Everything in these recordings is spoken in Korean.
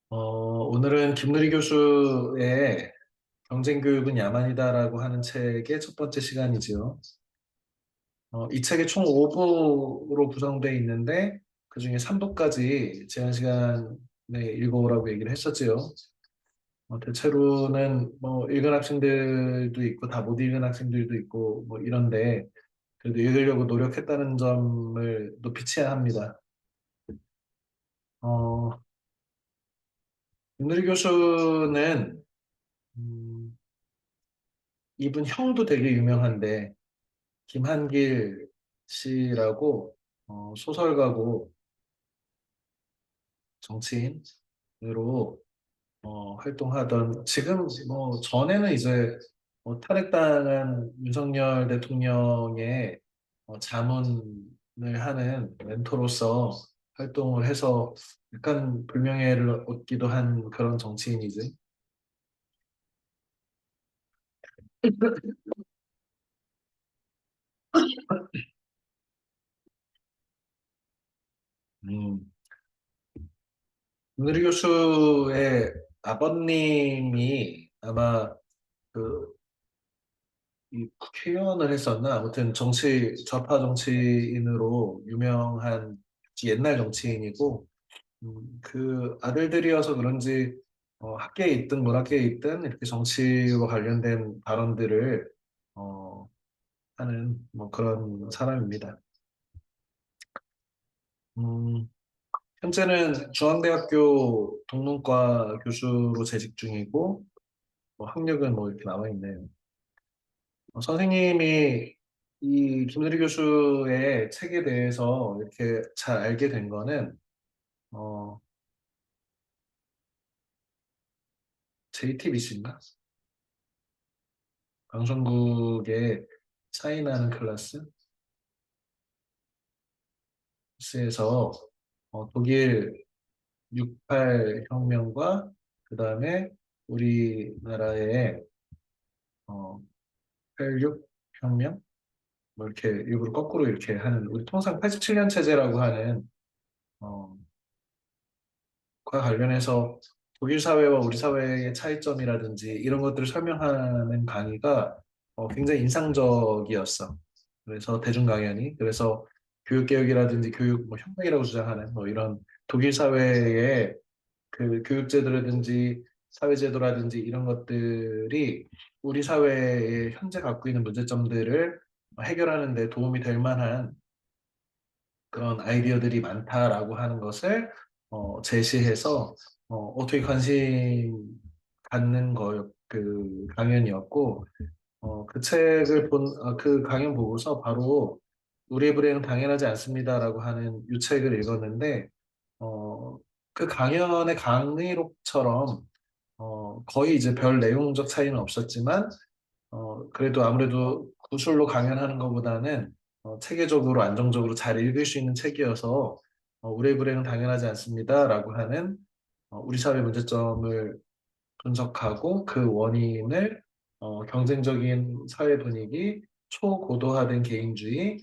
오늘은 김누리 교수의 경쟁교육은 야만이다라고 하는 책의 첫 번째 시간이지요. 이 책이 총 5부로 구성되어 있는데 그중에 3부까지 제한 시간에 읽어오라고 얘기를 했었지요. 대체로는 뭐 읽은 학생들도 있고 다 못 읽은 학생들도 있고 뭐 이런데 그래도 읽으려고 노력했다는 점을 높이 해야 합니다. 어, 김누리 교수는 음, 이분 형도 되게 유명한데 김한길 씨라고 소설가고 정치인으로 활동하던 지금 뭐 전에는 이제 탄핵당한 윤석열 대통령의 자문을 하는 멘토로서 활동을 해서 약간 불명예를 얻기도 한 그런 정치인이지. 음, 윤리 교수의 아버님이 아마 그 이 국회의원을 했었나? 아무튼 좌파 정치인으로 유명한 옛날 정치인이고, 그 아들들이어서 그런지 학계에 있든 문학계에 있든 이렇게 정치와 관련된 발언들을 어, 하는 뭐 그런 사람입니다. 음, 현재는 중앙대학교 동문과 교수로 재직 중이고, 뭐 학력은 뭐 이렇게 남아 있네요. 선생님이 이 김누리 교수의 책에 대해서 이렇게 잘 알게 된 거는 어, JTBC인가? 방송국의 차이나는 클래스에서 독일 68 혁명과 그 다음에 우리나라의 86 혁명 뭐 이렇게 일부러 거꾸로 이렇게 하는 우리 통상 87년 체제라고 하는 어, 과 관련해서 독일 사회와 우리 사회의 차이점이라든지 이런 것들을 설명하는 강의가 굉장히 인상적이었어. 그래서 대중 강연이 그래서 교육개혁이라든지 교육 뭐 혁명이라고 주장하는 뭐 이런 독일 사회의 그 교육제도라든지 사회제도라든지 이런 것들이 우리 사회에 현재 갖고 있는 문제점들을 해결하는 데 도움이 될 만한 그런 아이디어들이 많다라고 하는 것을 제시해서 어떻게 관심 갖는 그 강연이었고 그 책을 그 강연 보고서 바로 우리의 불행은 당연하지 않습니다라고 하는 이 책을 읽었는데 어, 그 강연의 강의록처럼 거의 이제 별 내용적 차이는 없었지만 그래도 아무래도 구술로 강연하는 것보다는 체계적으로 안정적으로 잘 읽을 수 있는 책이어서 우리의 불행은 당연하지 않습니다라고 하는 우리 사회 문제점을 분석하고 그 원인을 경쟁적인 사회 분위기, 초고도화된 개인주의,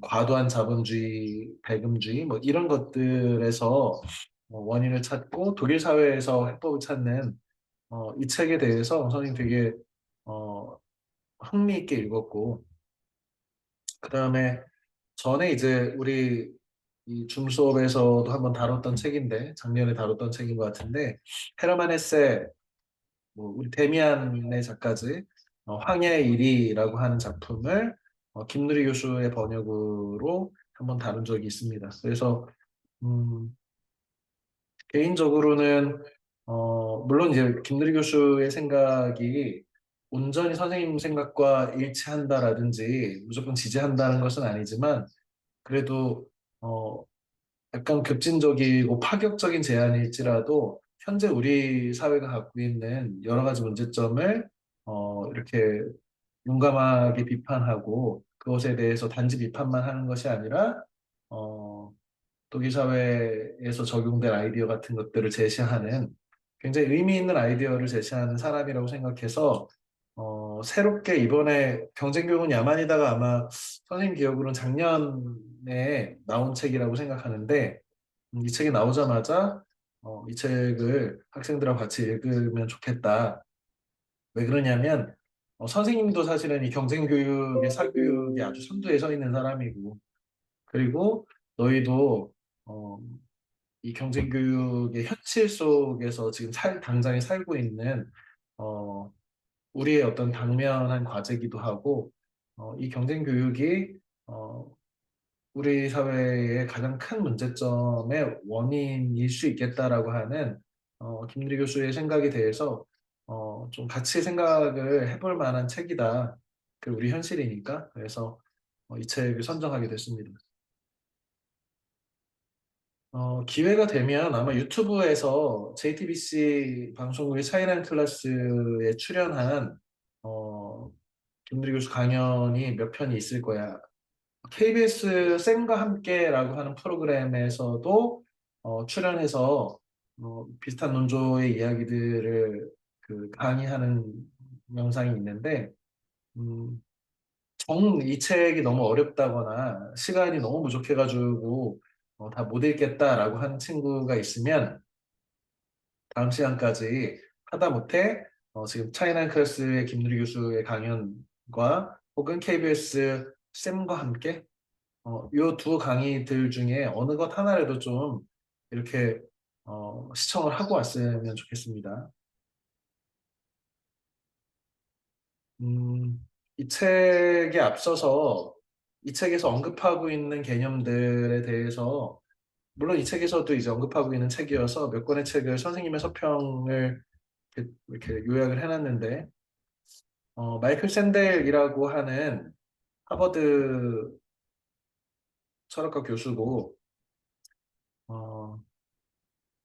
과도한 자본주의, 배금주의 뭐 이런 것들에서 원인을 찾고 독일 사회에서 해법을 찾는 이 책에 대해서 선생님 되게 어, 흥미있게 읽었고, 그 다음에 전에 이제 우리 이 줌 수업에서도 한번 다뤘던 책인데, 작년에 다뤘던 책인 것 같은데, 헤르만 헤세, 뭐 우리 데미안의 작가지, 황야의 일이라고 하는 작품을 김누리 교수의 번역으로 한번 다룬 적이 있습니다. 그래서 음, 개인적으로는 물론 이제 김누리 교수의 생각이 온전히 선생님 생각과 일치한다라든지 무조건 지지한다는 것은 아니지만 그래도 어, 약간 급진적이고 파격적인 제안일지라도 현재 우리 사회가 갖고 있는 여러 가지 문제점을 이렇게 용감하게 비판하고 그것에 대해서 단지 비판만 하는 것이 아니라 어, 독일 사회에서 적용된 아이디어 같은 것들을 제시하는 굉장히 의미 있는 아이디어를 제시하는 사람이라고 생각해서 새롭게 이번에 경쟁교육은 야만이다가 아마 선생님 기억으로는 작년에 나온 책이라고 생각하는데 이 책이 나오자마자 이 책을 학생들하고 같이 읽으면 좋겠다. 왜 그러냐면 선생님도 사실은 이 경쟁교육의 사교육이 아주 선두에 서 있는 사람이고 그리고 너희도 어, 이 경쟁교육의 현실 속에서 지금 당장에 살고 있는 어, 우리의 어떤 당면한 과제이기도 하고 이 경쟁교육이 우리 사회의 가장 큰 문제점의 원인일 수 있겠다라고 하는 김유리 교수의 생각에 대해서 좀 같이 생각을 해볼 만한 책이다. 그 우리 현실이니까. 그래서 이 책을 선정하게 됐습니다. 기회가 되면 아마 유튜브에서 JTBC 방송국의 차이나 클래스에 출연한 어, 김유리 교수 강연이 몇 편이 있을 거야. KBS 쌤과 함께라고 하는 프로그램에서도 출연해서 비슷한 논조의 이야기들을 그 강의하는 영상이 있는데 음, 이 책이 너무 어렵다거나 시간이 너무 부족해가지고 다 못 읽겠다라고 하는 친구가 있으면 다음 시간까지 하다못해 지금 차이나 클래스의 김누리 교수의 강연과 혹은 KBS 쌤과 함께 요 두 강의들 중에 어느 것 하나라도 좀 이렇게 시청을 하고 왔으면 좋겠습니다. 이 책에 앞서서 이 책에서 언급하고 있는 개념들에 대해서 물론 이 책에서도 이제 언급하고 있는 책이어서 몇 권의 책을 선생님의 서평을 이렇게 요약을 해놨는데 마이클 샌델이라고 하는 하버드 철학과 교수고 어,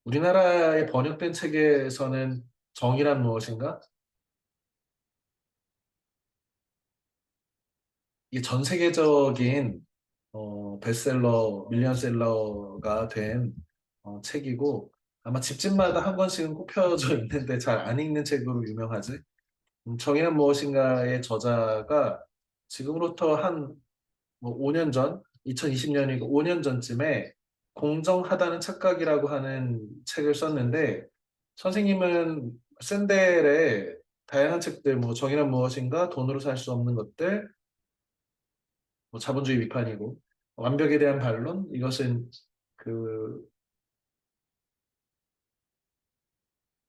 우리나라에 번역된 책에서는 정의란 무엇인가? 이게 전 세계적인 베스트셀러, 밀리언셀러가 된 책이고 아마 집집마다 한 권씩은 꼽혀져 있는데 잘 안 읽는 책으로 유명하지. 정의란 무엇인가의 저자가 지금으로부터 한 뭐 5년 전, 2020년이고 5년 전쯤에 공정하다는 착각이라고 하는 책을 썼는데 선생님은 샌델의 다양한 책들, 뭐 정의란 무엇인가, 돈으로 살 수 없는 것들, 뭐 자본주의 비판이고 완벽에 대한 반론, 이것은 그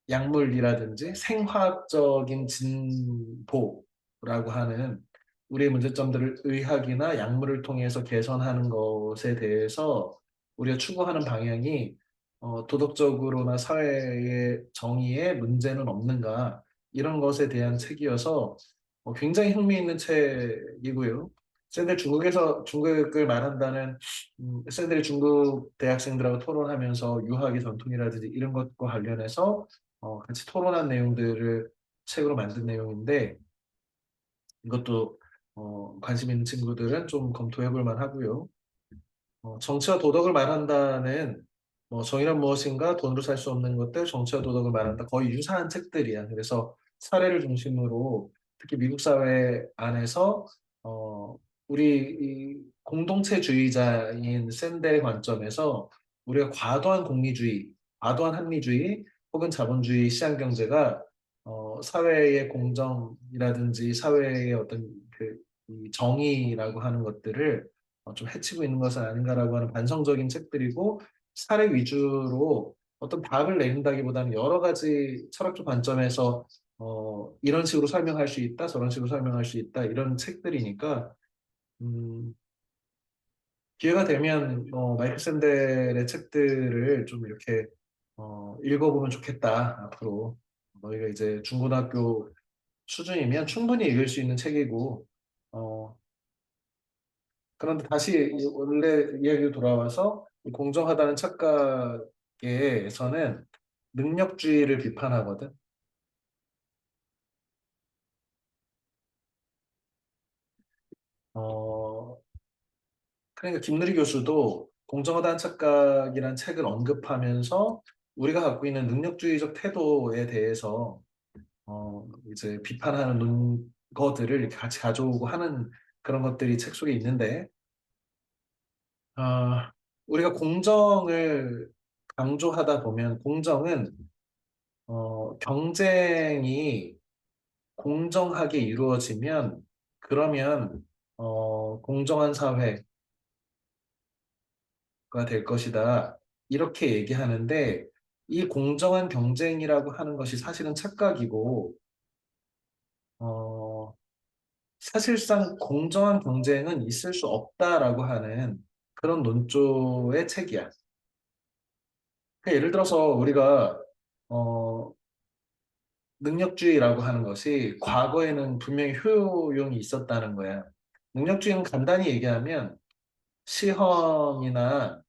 약물이라든지 생화학적인 진보라고 하는 우리의 문제점들을 의학이나 약물을 통해서 개선하는 것에 대해서 우리가 추구하는 방향이 도덕적으로나 사회의 정의에 문제는 없는가 이런 것에 대한 책이어서 굉장히 흥미있는 책이고요. 샌들 중국에서 중국을 말한다는 샌들이 중국 대학생들하고 토론하면서 유학의 전통이라든지 이런 것과 관련해서 같이 토론한 내용들을 책으로 만든 내용인데 이것도 관심 있는 친구들은 좀 검토해 볼 만하고요. 정치와 도덕을 말한다는 정의란 무엇인가 돈으로 살 수 없는 것들 정치와 도덕을 말한다 거의 유사한 책들이야. 그래서 사례를 중심으로 특히 미국 사회 안에서 어, 우리 이 공동체주의자인 샌델의 관점에서 우리가 과도한 공리주의, 과도한 합리주의 혹은 자본주의 시장 경제가 사회의 공정이라든지 사회의 어떤 이 정의라고 하는 것들을 좀 해치고 있는 것은 아닌가라고 하는 반성적인 책들이고 사례 위주로 어떤 답을 내린다기보다는 여러 가지 철학적 관점에서 이런 식으로 설명할 수 있다, 저런 식으로 설명할 수 있다 이런 책들이니까 음, 기회가 되면 마이클 샌델의 책들을 좀 이렇게 읽어보면 좋겠다 앞으로 너희가 이제 중고등학교 수준이면 충분히 읽을 수 있는 책이고 어, 그런데 다시 원래 이야기로 돌아와서 이 공정하다는 착각에서는 능력주의를 비판하거든. 어, 그러니까 김누리 교수도 공정하다는 착각이라는 책을 언급하면서 우리가 갖고 있는 능력주의적 태도에 대해서 이제 비판하는 논거들을 이렇게 같이 가져오고 하는 그런 것들이 책 속에 있는데 아, 우리가 공정을 강조하다 보면 공정은 경쟁이 공정하게 이루어지면 그러면 공정한 사회가 될 것이다. 이렇게 얘기하는데 이 공정한 경쟁이라고 하는 것이 사실은 착각이고 어, 사실상 공정한 경쟁은 있을 수 없다라고 하는 그런 논조의 책이야. 그러니까 예를 들어서 우리가 어, 능력주의라고 하는 것이 과거에는 분명히 효용이 있었다는 거야. 능력주의는 간단히 얘기하면 시험이나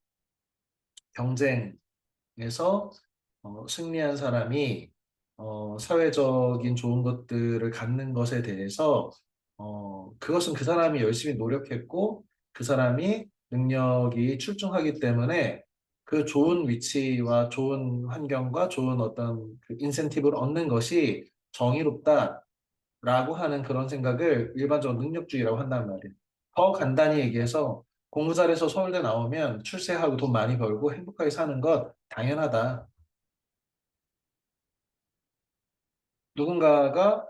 경쟁에서 승리한 사람이 사회적인 좋은 것들을 갖는 것에 대해서 그것은 그 사람이 열심히 노력했고 그 사람이 능력이 출중하기 때문에 그 좋은 위치와 좋은 환경과 좋은 어떤 그 인센티브를 얻는 것이 정의롭다라고 하는 그런 생각을 일반적으로 능력주의라고 한단 말이에요. 더 간단히 얘기해서 공부 잘해서 서울대 나오면 출세하고 돈 많이 벌고 행복하게 사는 것 당연하다. 누군가가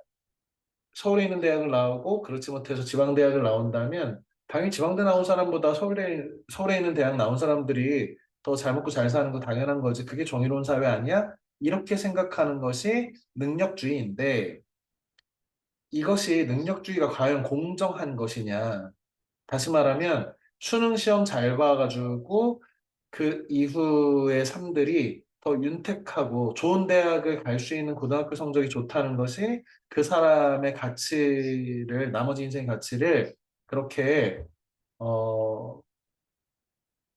서울에 있는 대학을 나오고 그렇지 못해서 지방대학을 나온다면 당연히 지방대 나온 사람보다 서울에 있는 대학 나온 사람들이 더 잘 먹고 잘 사는 거 당연한 거지. 그게 정의로운 사회 아니야? 이렇게 생각하는 것이 능력주의인데 이것이 능력주의가 과연 공정한 것이냐? 다시 말하면 수능 시험 잘 봐가지고 그 이후의 삶들이 더 윤택하고 좋은 대학을 갈 수 있는 고등학교 성적이 좋다는 것이 그 사람의 가치를 나머지 인생 가치를 그렇게 어,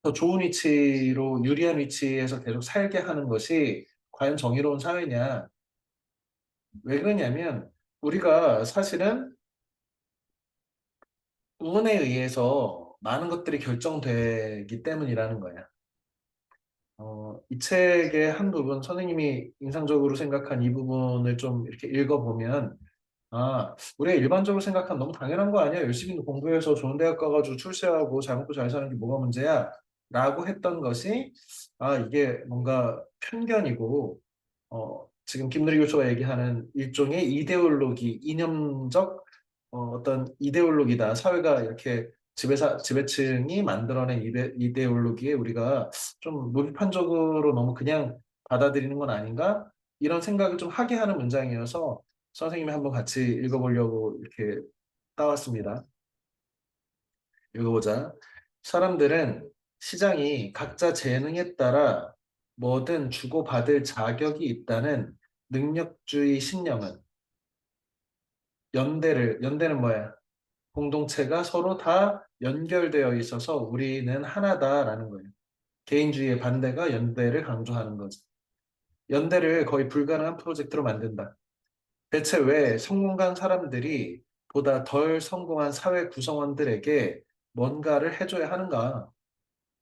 더 좋은 위치로 유리한 위치에서 계속 살게 하는 것이 과연 정의로운 사회냐? 왜 그러냐면 우리가 사실은 운에 의해서 많은 것들이 결정되기 때문이라는 거야. 이 책의 한 부분, 선생님이 인상적으로 생각한 이 부분을 좀 이렇게 읽어보면, 우리가 일반적으로 생각한 너무 당연한 거 아니야? 열심히 공부해서 좋은 대학 가가지고 출세하고 잘 먹고 잘 사는 게 뭐가 문제야? 라고 했던 것이, 이게 뭔가 편견이고, 지금 김누리 교수가 얘기하는 일종의 이데올로기, 이념적 어떤 이데올로기다. 사회가 이렇게 지배층이 만들어낸 이데올로기에 우리가 좀 무비판적으로 너무 그냥 받아들이는 건 아닌가? 이런 생각을 좀 하게 하는 문장이어서 선생님이 한번 같이 읽어보려고 이렇게 따왔습니다. 읽어보자. 사람들은 시장이 각자 재능에 따라 뭐든 주고받을 자격이 있다는 능력주의 신념은 연대는 뭐야? 공동체가 서로 다 연결되어 있어서 우리는 하나다라는 거예요. 개인주의의 반대가 연대를 강조하는 거죠. 연대를 거의 불가능한 프로젝트로 만든다. 대체 왜 성공한 사람들이 보다 덜 성공한 사회 구성원들에게 뭔가를 해줘야 하는가?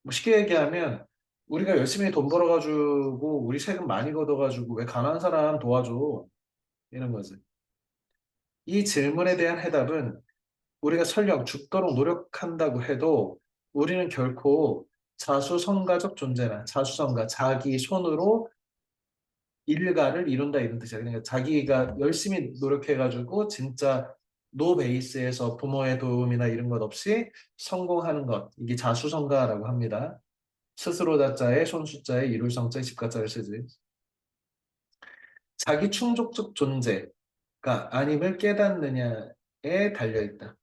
뭐 쉽게 얘기하면 우리가 열심히 돈 벌어가지고 우리 세금 많이 걷어가지고 왜 가난한 사람 도와줘? 이런 거지. 이 질문에 대한 해답은 우리가 설령 죽도록 노력한다고 해도 우리는 결코 자수성가적 존재나 자수성가, 자기 손으로 일가를 이룬다 이런 뜻이야. 그러니까 자기가 열심히 노력해가지고 진짜 노 베이스에서 부모의 도움이나 이런 것 없이 성공하는 것, 이게 자수성가라고 합니다. 스스로 자자에 손수자에 이룰 성자에 집가자를 쓰지. 자기 충족적 존재가 아님을 깨닫느냐에 달려있다.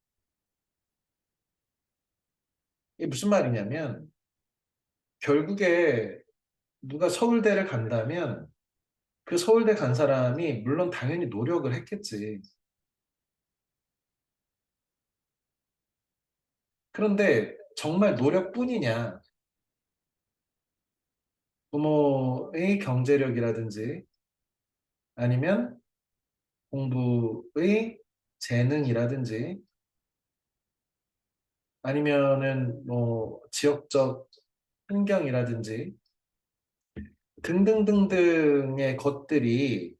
이게 무슨 말이냐면 결국에 누가 서울대를 간다면 그 서울대 간 사람이 물론 당연히 노력을 했겠지. 그런데 정말 노력뿐이냐? 부모의 경제력이라든지 아니면 공부의 재능이라든지 아니면은 뭐 지역적 환경이라든지 등등등등의 것들이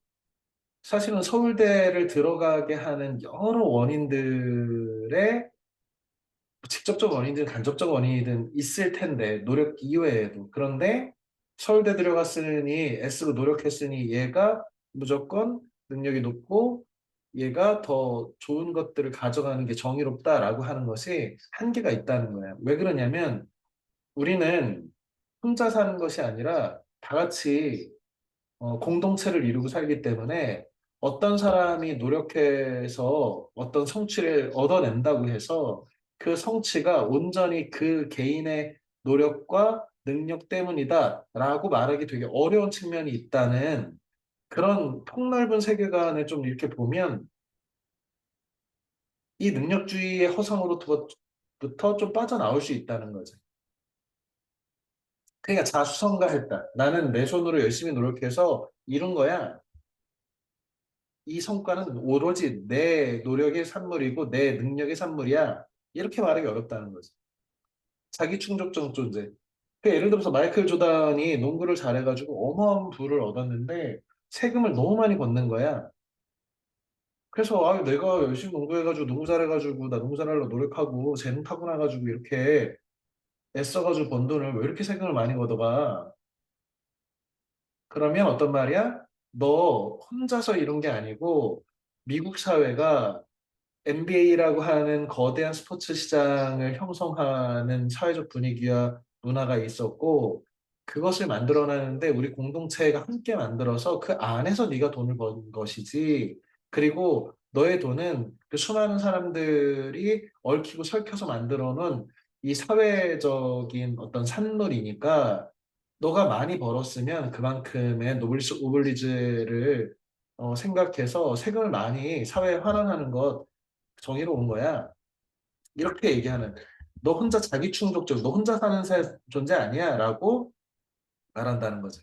사실은 서울대를 들어가게 하는 여러 원인들의 직접적 원인이든 간접적 원인이든 있을 텐데 노력 이외에도 그런데 서울대 들어갔으니 S로 노력했으니 얘가 무조건 능력이 높고 얘가 더 좋은 것들을 가져가는 게 정의롭다라고 하는 것이 한계가 있다는 거야. 왜 그러냐면 우리는 혼자 사는 것이 아니라 다 같이 공동체를 이루고 살기 때문에 어떤 사람이 노력해서 어떤 성취를 얻어낸다고 해서 그 성취가 온전히 그 개인의 노력과 능력 때문이다라고 말하기 되게 어려운 측면이 있다는 그런 폭넓은 세계관을 좀 이렇게 보면 이 능력주의의 허상으로부터 좀 빠져나올 수 있다는 거죠. 그러니까 자수성가했다. 나는 내 손으로 열심히 노력해서 이룬 거야. 이 성과는 오로지 내 노력의 산물이고 내 능력의 산물이야. 이렇게 말하기 어렵다는 거지. 자기 충족적 존재. 예를 들어서 마이클 조단이 농구를 잘해가지고 어마어마한 부를 얻었는데 세금을 너무 많이 걷는 거야. 그래서 내가 열심히 농구해가지고 농구 잘해가지고 나 농구 잘하려고 노력하고 재능 타고나가지고 이렇게 애써가지고 번 돈을 왜 이렇게 세금을 많이 걷어가? 그러면 어떤 말이야? 너 혼자서 이룬 게 아니고 미국 사회가 NBA라고 하는 거대한 스포츠 시장을 형성하는 사회적 분위기와 문화가 있었고 그것을 만들어내는데 우리 공동체가 함께 만들어서 그 안에서 네가 돈을 번 것이지. 그리고 너의 돈은 그 수많은 사람들이 얽히고 설켜서 만들어 놓은 이 사회적인 어떤 산물이니까 너가 많이 벌었으면 그만큼의 노블리스 오블리주를 생각해서 세금을 많이 사회에 환원하는 것 정의로운 거야. 이렇게 얘기하는 너 혼자 자기 충족적, 너 혼자 사는 존재 아니야 라고 말한다는 거지.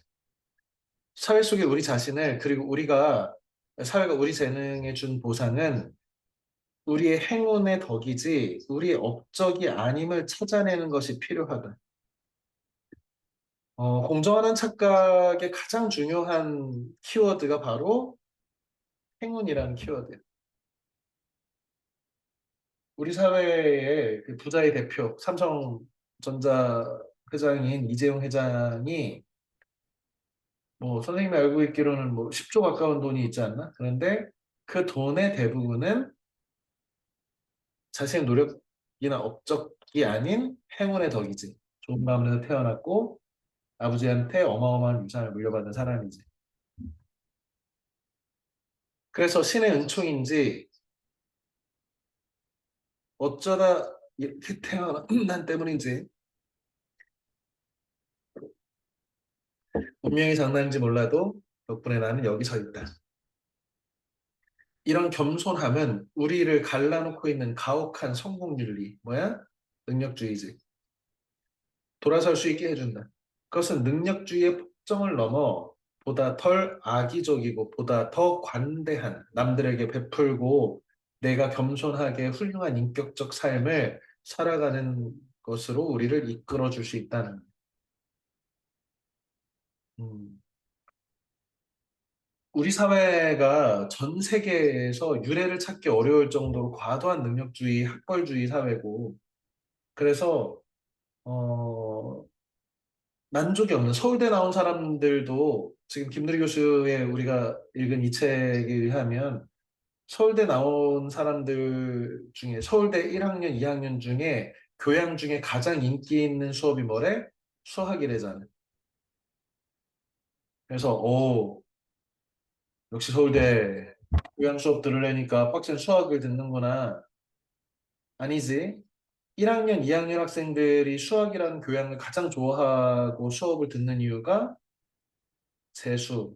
사회 속에 우리 자신을 그리고 우리가 사회가 우리 재능에 준 보상은 우리의 행운의 덕이지 우리의 업적이 아님을 찾아내는 것이 필요하다. 공정하는 착각의 가장 중요한 키워드가 바로 행운이라는 키워드예요. 우리 사회의 그 부자의 대표, 삼성전자 회장인 이재용 회장이 뭐 선생님이 알고 있기로는 뭐 10조 가까운 돈이 있지 않나? 그런데 그 돈의 대부분은 자신의 노력이나 업적이 아닌 행운의 덕이지. 좋은 가문에서 태어났고 아버지한테 어마어마한 유산을 물려받은 사람이지. 그래서 신의 은총인지 어쩌다 이렇게 태어난 때문인지 운명이 장난인지 몰라도 덕분에 나는 여기 서 있다. 이런 겸손함은 우리를 갈라놓고 있는 가혹한 성공윤리, 뭐야? 능력주의지. 돌아설 수 있게 해준다. 그것은 능력주의의 폭정을 넘어 보다 덜 악의적이고 보다 더 관대한 남들에게 베풀고 내가 겸손하게 훌륭한 인격적 삶을 살아가는 것으로 우리를 이끌어 줄 수 있다는. 음. 우리 사회가 전 세계에서 유례를 찾기 어려울 정도로 과도한 능력주의, 학벌주의 사회고, 그래서 어, 만족이 없는 서울대 나온 사람들도 지금 김누리 교수의 우리가 읽은 이 책에 의하면 서울대 나온 사람들 중에 서울대 1학년, 2학년 중에 교양 중에 가장 인기 있는 수업이 뭐래? 수학이래잖아. 그래서 역시 서울대 교양 수업 들으려니까 빡센 수학을 듣는구나. 아니지. 1학년, 2학년 학생들이 수학이라는 교양을 가장 좋아하고 수업을 듣는 이유가 재수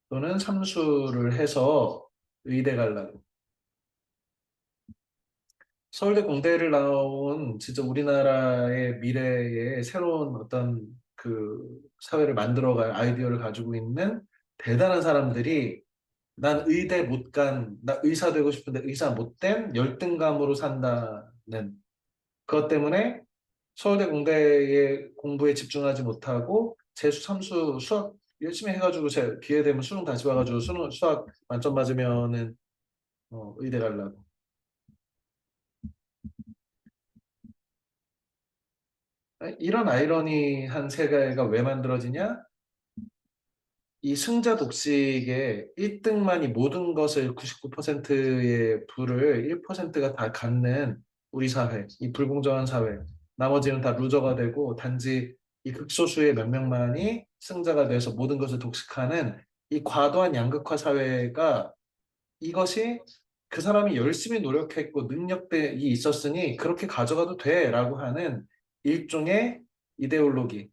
또는 삼수를 해서 의대 가려고. 서울대 공대를 나온 진짜 우리나라의 미래의 새로운 어떤 그 사회를 만들어갈 아이디어를 가지고 있는 대단한 사람들이 난 의대 못 간, 나 의사 되고 싶은데 의사 못 된 열등감으로 산다는 그것 때문에 서울대 공대의 공부에 집중하지 못하고 재수, 삼수, 수학 열심히 해가지고 제 기회 되면 수능 다시 봐가지고 수학 만점 맞으면은 의대 가려고. 이런 아이러니한 세계가 왜 만들어지냐? 이 승자 독식의 1등만이 모든 것을 99%의 부를 1%가 다 갖는 우리 사회, 이 불공정한 사회. 나머지는 다 루저가 되고 단지 이 극소수의 몇 명만이 승자가 돼서 모든 것을 독식하는 이 과도한 양극화 사회가 이것이 그 사람이 열심히 노력했고 능력이 있었으니 그렇게 가져가도 돼라고 하는 일종의 이데올로기,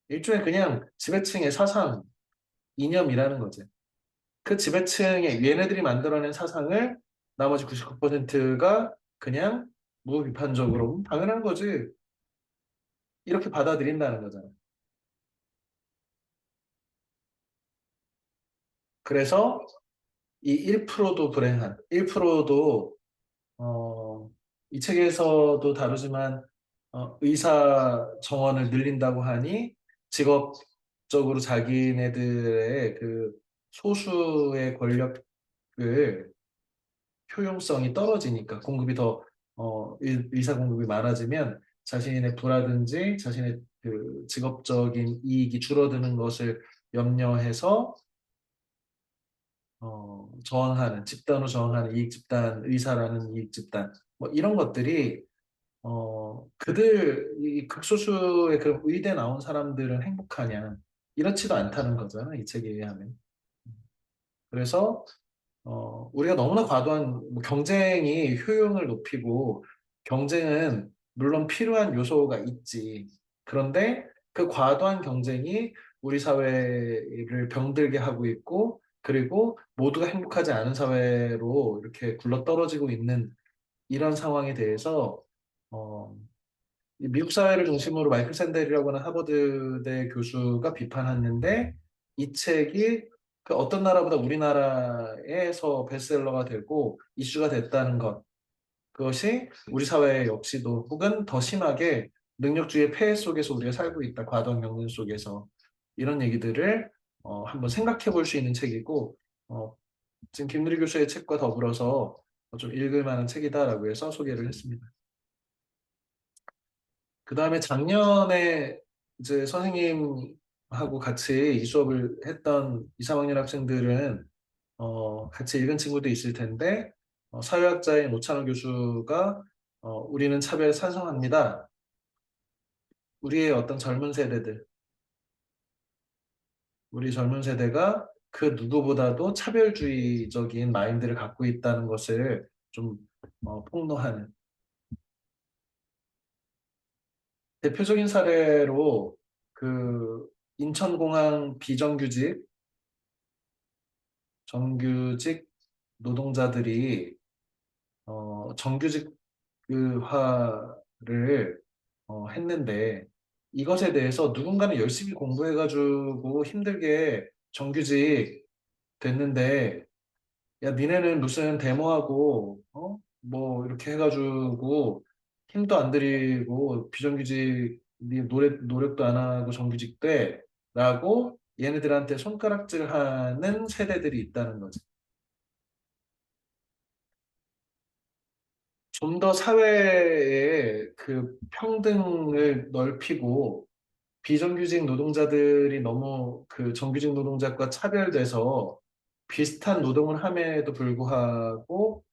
일종의 그냥 지배층의 사상, 이념이라는 거지. 그 지배층의 얘네들이 만들어낸 사상을 나머지 99%가 그냥 무비판적으로 당연한 거지. 이렇게 받아들인다는 거잖아. 그래서 이 1%도 불행한, 1%도 이 책에서도 다루지만 의사 정원을 늘린다고 하니 직업적으로 자기네들의 그 소수의 권력을 효용성이 떨어지니까 공급이 더 의사 공급이 많아지면 자신의 부라든지 자신의 그 직업적인 이익이 줄어드는 것을 염려해서 저항하는 집단으로 저항하는 이익 집단 의사라는 이익 집단 뭐 이런 것들이 그들 이 극소수의 그런 의대 나온 사람들은 행복하냐 이렇지도 않다는 거잖아 이 책에 의하면. 그래서 우리가 너무나 과도한 뭐 경쟁이 효용을 높이고 경쟁은 물론 필요한 요소가 있지. 그런데 그 과도한 경쟁이 우리 사회를 병들게 하고 있고 그리고 모두가 행복하지 않은 사회로 이렇게 굴러떨어지고 있는 이런 상황에 대해서 어, 이 미국 사회를 중심으로 마이클 샌델이라고 하는 하버드대 교수가 비판했는데 이 책이 그 어떤 나라보다 우리나라에서 베스트셀러가 되고 이슈가 됐다는 것 그것이 우리 사회 역시도 혹은 더 심하게 능력주의의 폐해 속에서 우리가 살고 있다 과도한 경쟁 속에서 이런 얘기들을 한번 생각해 볼 수 있는 책이고 어, 지금 김누리 교수의 책과 더불어서 좀 읽을 만한 책이다라고 해서 소개를 했습니다. 그 다음에 작년에 이제 선생님하고 같이 이 수업을 했던 2, 3학년 학생들은 같이 읽은 친구도 있을 텐데 사회학자인 오찬호 교수가 우리는 차별에 찬성합니다. 우리의 어떤 젊은 세대들, 우리 젊은 세대가 그 누구보다도 차별주의적인 마인드를 갖고 있다는 것을 좀 폭로하는 대표적인 사례로 그 인천공항 비정규직 정규직 노동자들이 정규직화를 했는데 이것에 대해서 누군가는 열심히 공부해가지고 힘들게 정규직 됐는데 야 니네는 무슨 데모하고 뭐 이렇게 해가지고 힘도 안 들이고 비정규직 니 노력도 안 하고 정규직 돼라고 얘네들한테 손가락질하는 세대들이 있다는 거지. 좀 더 사회의 그 평등을 넓히고 비정규직 노동자들이 너무 그 정규직 노동자과 차별돼서 비슷한 노동을 함에도 불구하고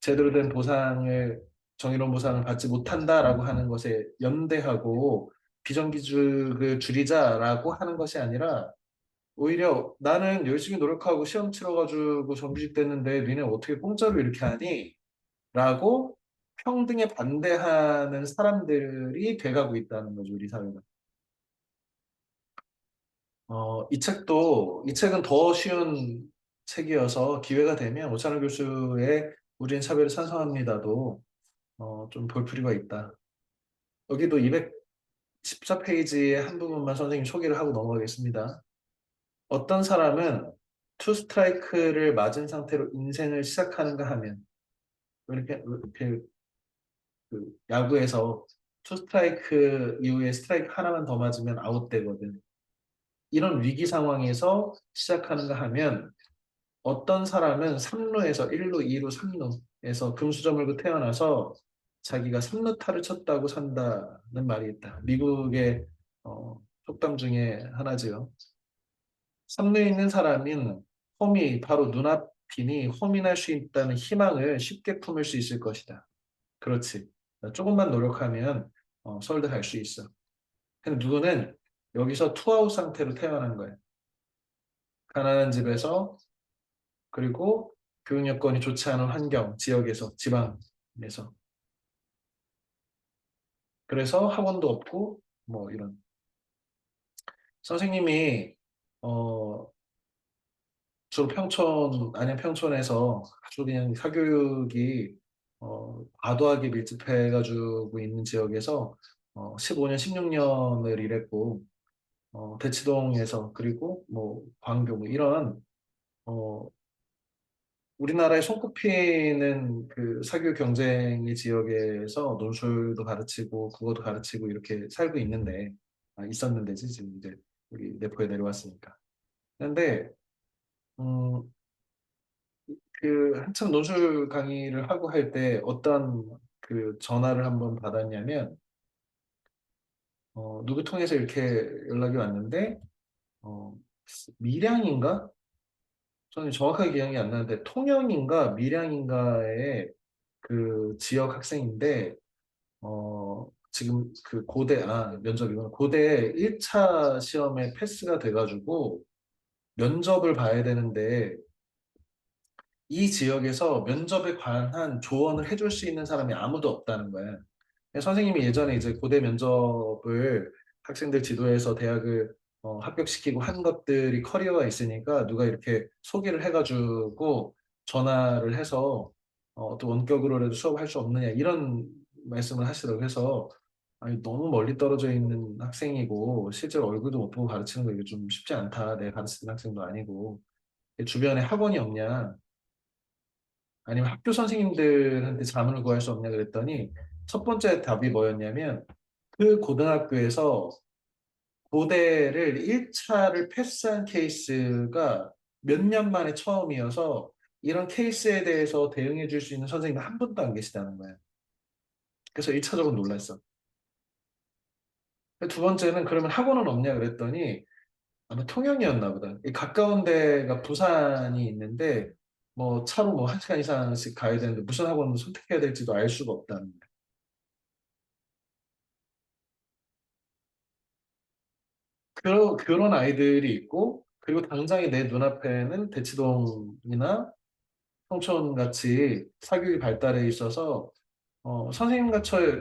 제대로 된 보상을 정의로운 보상을 받지 못한다라고 하는 것에 연대하고 비정규직을 줄이자라고 하는 것이 아니라 오히려 나는 열심히 노력하고 시험 치러가지고 정규직 됐는데 니네 어떻게 공짜로 이렇게 하니? 라고 평등에 반대하는 사람들이 돼가고 있다는 거죠, 우리 사회가. 이 책은 더 쉬운 책이어서 기회가 되면 오찬호 교수의 우리는 차별을 찬성합니다도 좀 볼 필요가 있다. 여기도 214페이지의 한 부분만 선생님 소개를 하고 넘어가겠습니다. 어떤 사람은 투 스트라이크를 맞은 상태로 인생을 시작하는가 하면 이렇게 그 야구에서 투 스트라이크 이후에 스트라이크 하나만 더 맞으면 아웃되거든. 이런 위기 상황에서 시작하는가 하면 어떤 사람은 3루에서 1루, 2루, 3루에서 금수저물고 태어나서 자기가 삼루타를 쳤다고 산다는 말이 있다. 미국의 속담 중에 하나지요. 삼루에 있는 사람은 홈이 바로 눈앞이니 홈인할 수 있다는 희망을 쉽게 품을 수 있을 것이다. 그렇지. 조금만 노력하면 서울대 갈 수 있어. 근데 누구는 여기서 투아웃 상태로 태어난 거야. 가난한 집에서 그리고 교육 여건이 좋지 않은 환경, 지역에서, 지방에서. 그래서 학원도 없고 뭐 이런. 선생님이 어, 주로 평촌, 안양 평촌에서 아주 그냥 사교육이 과도하게 밀집해가지고 있는 지역에서 15년, 16년을 일했고 대치동에서 그리고 뭐 광교 뭐 이런 어, 우리나라의 손꼽히는 그 사교육 경쟁의 지역에서 논술도 가르치고 국어도 가르치고 이렇게 살고 있는데 있었는데지 지금 이제 우리 내포에 내려왔으니까. 그런데 음, 그 한참 논술 강의를 하고 할 때 어떤 그 전화를 한번 받았냐면 누구 통해서 이렇게 연락이 왔는데 어, 밀양인가? 저는 정확하게 기억이 안 나는데 통영인가 밀양인가의 그 지역 학생인데 지금 그 면접이구나. 고대 1차 시험에 패스가 돼가지고 면접을 봐야 되는데 이 지역에서 면접에 관한 조언을 해줄 수 있는 사람이 아무도 없다는 거야. 선생님이 예전에 이제 고대 면접을 학생들 지도해서 대학을 합격시키고 한 것들이 커리어가 있으니까 누가 이렇게 소개를 해가지고 전화를 해서 또 원격으로라도 수업할 수 없느냐 이런 말씀을 하시더라고요. 그래서 아니, 너무 멀리 떨어져 있는 학생이고 실제로 얼굴도 못 보고 가르치는 거 이게 좀 쉽지 않다. 내가 가르치는 학생도 아니고 주변에 학원이 없냐 아니면 학교 선생님들한테 자문을 구할 수 없냐 그랬더니 첫 번째 답이 뭐였냐면 그 고등학교에서 고대를 1차를 패스한 케이스가 몇 년 만에 처음이어서 이런 케이스에 대해서 대응해 줄 수 있는 선생님이 한 분도 안 계시다는 거예요. 그래서 1차적으로 놀랐어. 두 번째는 그러면 학원은 없냐 그랬더니 아마 통영이었나 보다. 이 가까운 데가 부산이 있는데 뭐 차로 뭐 1시간 이상씩 가야 되는데 무슨 학원을 선택해야 될지도 알 수가 없다는 거예요. 그런 아이들이 있고, 그리고 당장에 내 눈앞에는 대치동이나 성촌 같이 사교육이 발달해 있어서,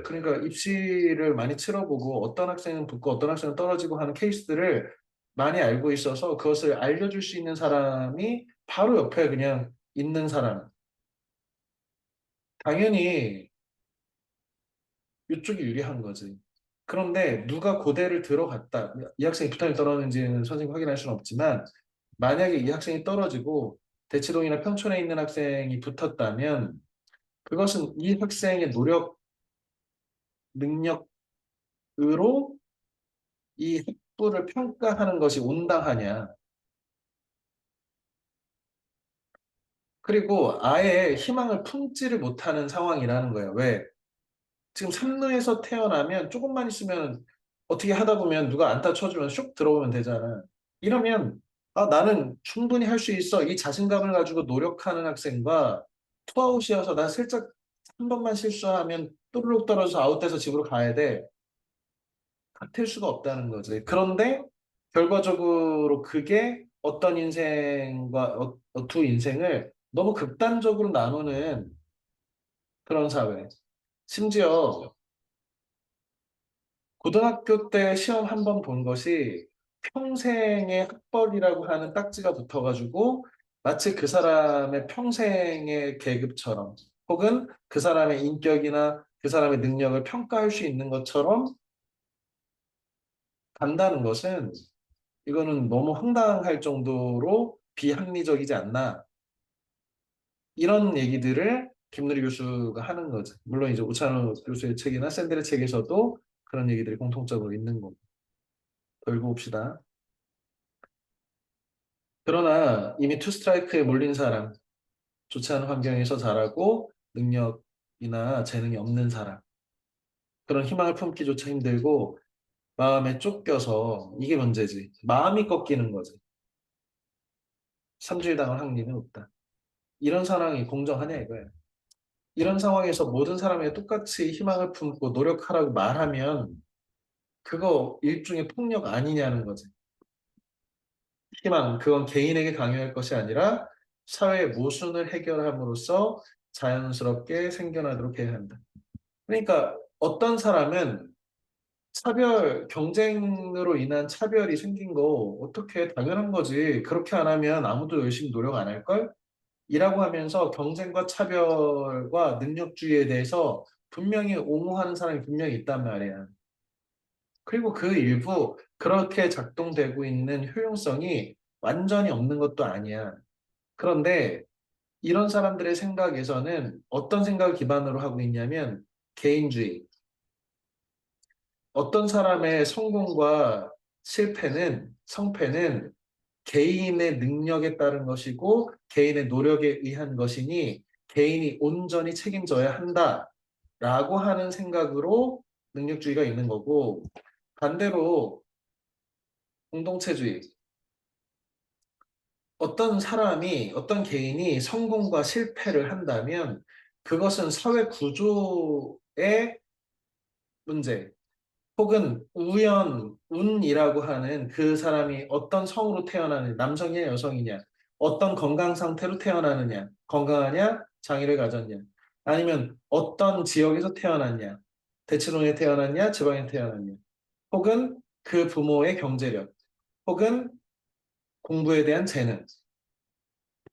그러니까 입시를 많이 치러보고 어떤 학생은 붙고 어떤 학생은 떨어지고 하는 케이스들을 많이 알고 있어서 그것을 알려줄 수 있는 사람이 바로 옆에 그냥 있는 사람. 당연히 이쪽이 유리한 거지. 그런데 누가 고대를 들어갔다. 이 학생이 부탄이 떨어졌는지는 선생님 확인할 수는 없지만 만약에 이 학생이 떨어지고 대치동이나 평촌에 있는 학생이 붙었다면 그것은 이 학생의 노력, 능력으로 이 학부를 평가하는 것이 온당하냐. 그리고 아예 희망을 품지를 못하는 상황이라는 거예요. 왜? 지금 삼루에서 태어나면 조금만 있으면 어떻게 하다 보면 누가 안타 쳐주면 슉 들어오면 되잖아. 이러면 나는 충분히 할 수 있어. 이 자신감을 가지고 노력하는 학생과 투아웃이어서 난 살짝 한 번만 실수하면 또르륵 떨어져서 아웃돼서 집으로 가야 돼. 같을 수가 없다는 거지. 그런데 결과적으로 그게 어떤 인생과 두 인생을 너무 극단적으로 나누는 그런 사회. 심지어 고등학교 때 시험 한 번 본 것이 평생의 학벌이라고 하는 딱지가 붙어가지고 마치 그 사람의 평생의 계급처럼 혹은 그 사람의 인격이나 그 사람의 능력을 평가할 수 있는 것처럼 간다는 것은 이거는 너무 황당할 정도로 비합리적이지 않나 이런 얘기들을 김누리 교수가 하는 거죠. 물론 이제 오찬호 교수의 책이나 샌들의 책에서도 그런 얘기들이 공통적으로 있는 거고. 더 읽어봅시다. 그러나 이미 투 스트라이크에 몰린 사람, 좋지 않은 환경에서 자라고 능력 재능이 없는 사람, 그런 희망을 품기조차 힘들고 마음에 쫓겨서 이게 문제지. 마음이 꺾이는 거지. 삼주일당할 확률이 높다. 이런 상황이 공정하냐 이거야. 이런 상황에서 모든 사람에게 똑같이 희망을 품고 노력하라고 말하면 그거 일종의 폭력 아니냐는 거지. 희망, 그건 개인에게 강요할 것이 아니라 사회의 모순을 해결함으로써 자연스럽게 생겨나도록 해야 한다. 그러니까 어떤 사람은 경쟁으로 인한 차별이 생긴 거 어떻게 당연한 거지. 그렇게 안 하면 아무도 열심히 노력 안 할걸? 이라고 하면서 경쟁과 차별과 능력주의에 대해서 분명히 옹호하는 사람이 분명히 있단 말이야. 그리고 그 일부 그렇게 작동되고 있는 효용성이 완전히 없는 것도 아니야. 그런데 이런 사람들의 생각에서는 어떤 생각을 기반으로 하고 있냐면 개인주의. 어떤 사람의 성공과 성패는 개인의 능력에 따른 것이고 개인의 노력에 의한 것이니 개인이 온전히 책임져야 한다라고 하는 생각으로 능력주의가 있는 거고 반대로 공동체주의. 어떤 개인이 성공과 실패를 한다면 그것은 사회 구조의 문제, 혹은 운이라고 하는 그 사람이 어떤 성으로 태어나느냐, 남성이냐, 여성이냐, 어떤 건강 상태로 태어나느냐, 건강하냐, 장애를 가졌냐, 아니면 어떤 지역에서 태어났냐, 대치동에 태어났냐, 지방에 태어났냐, 혹은 그 부모의 경제력, 혹은 공부에 대한 재능,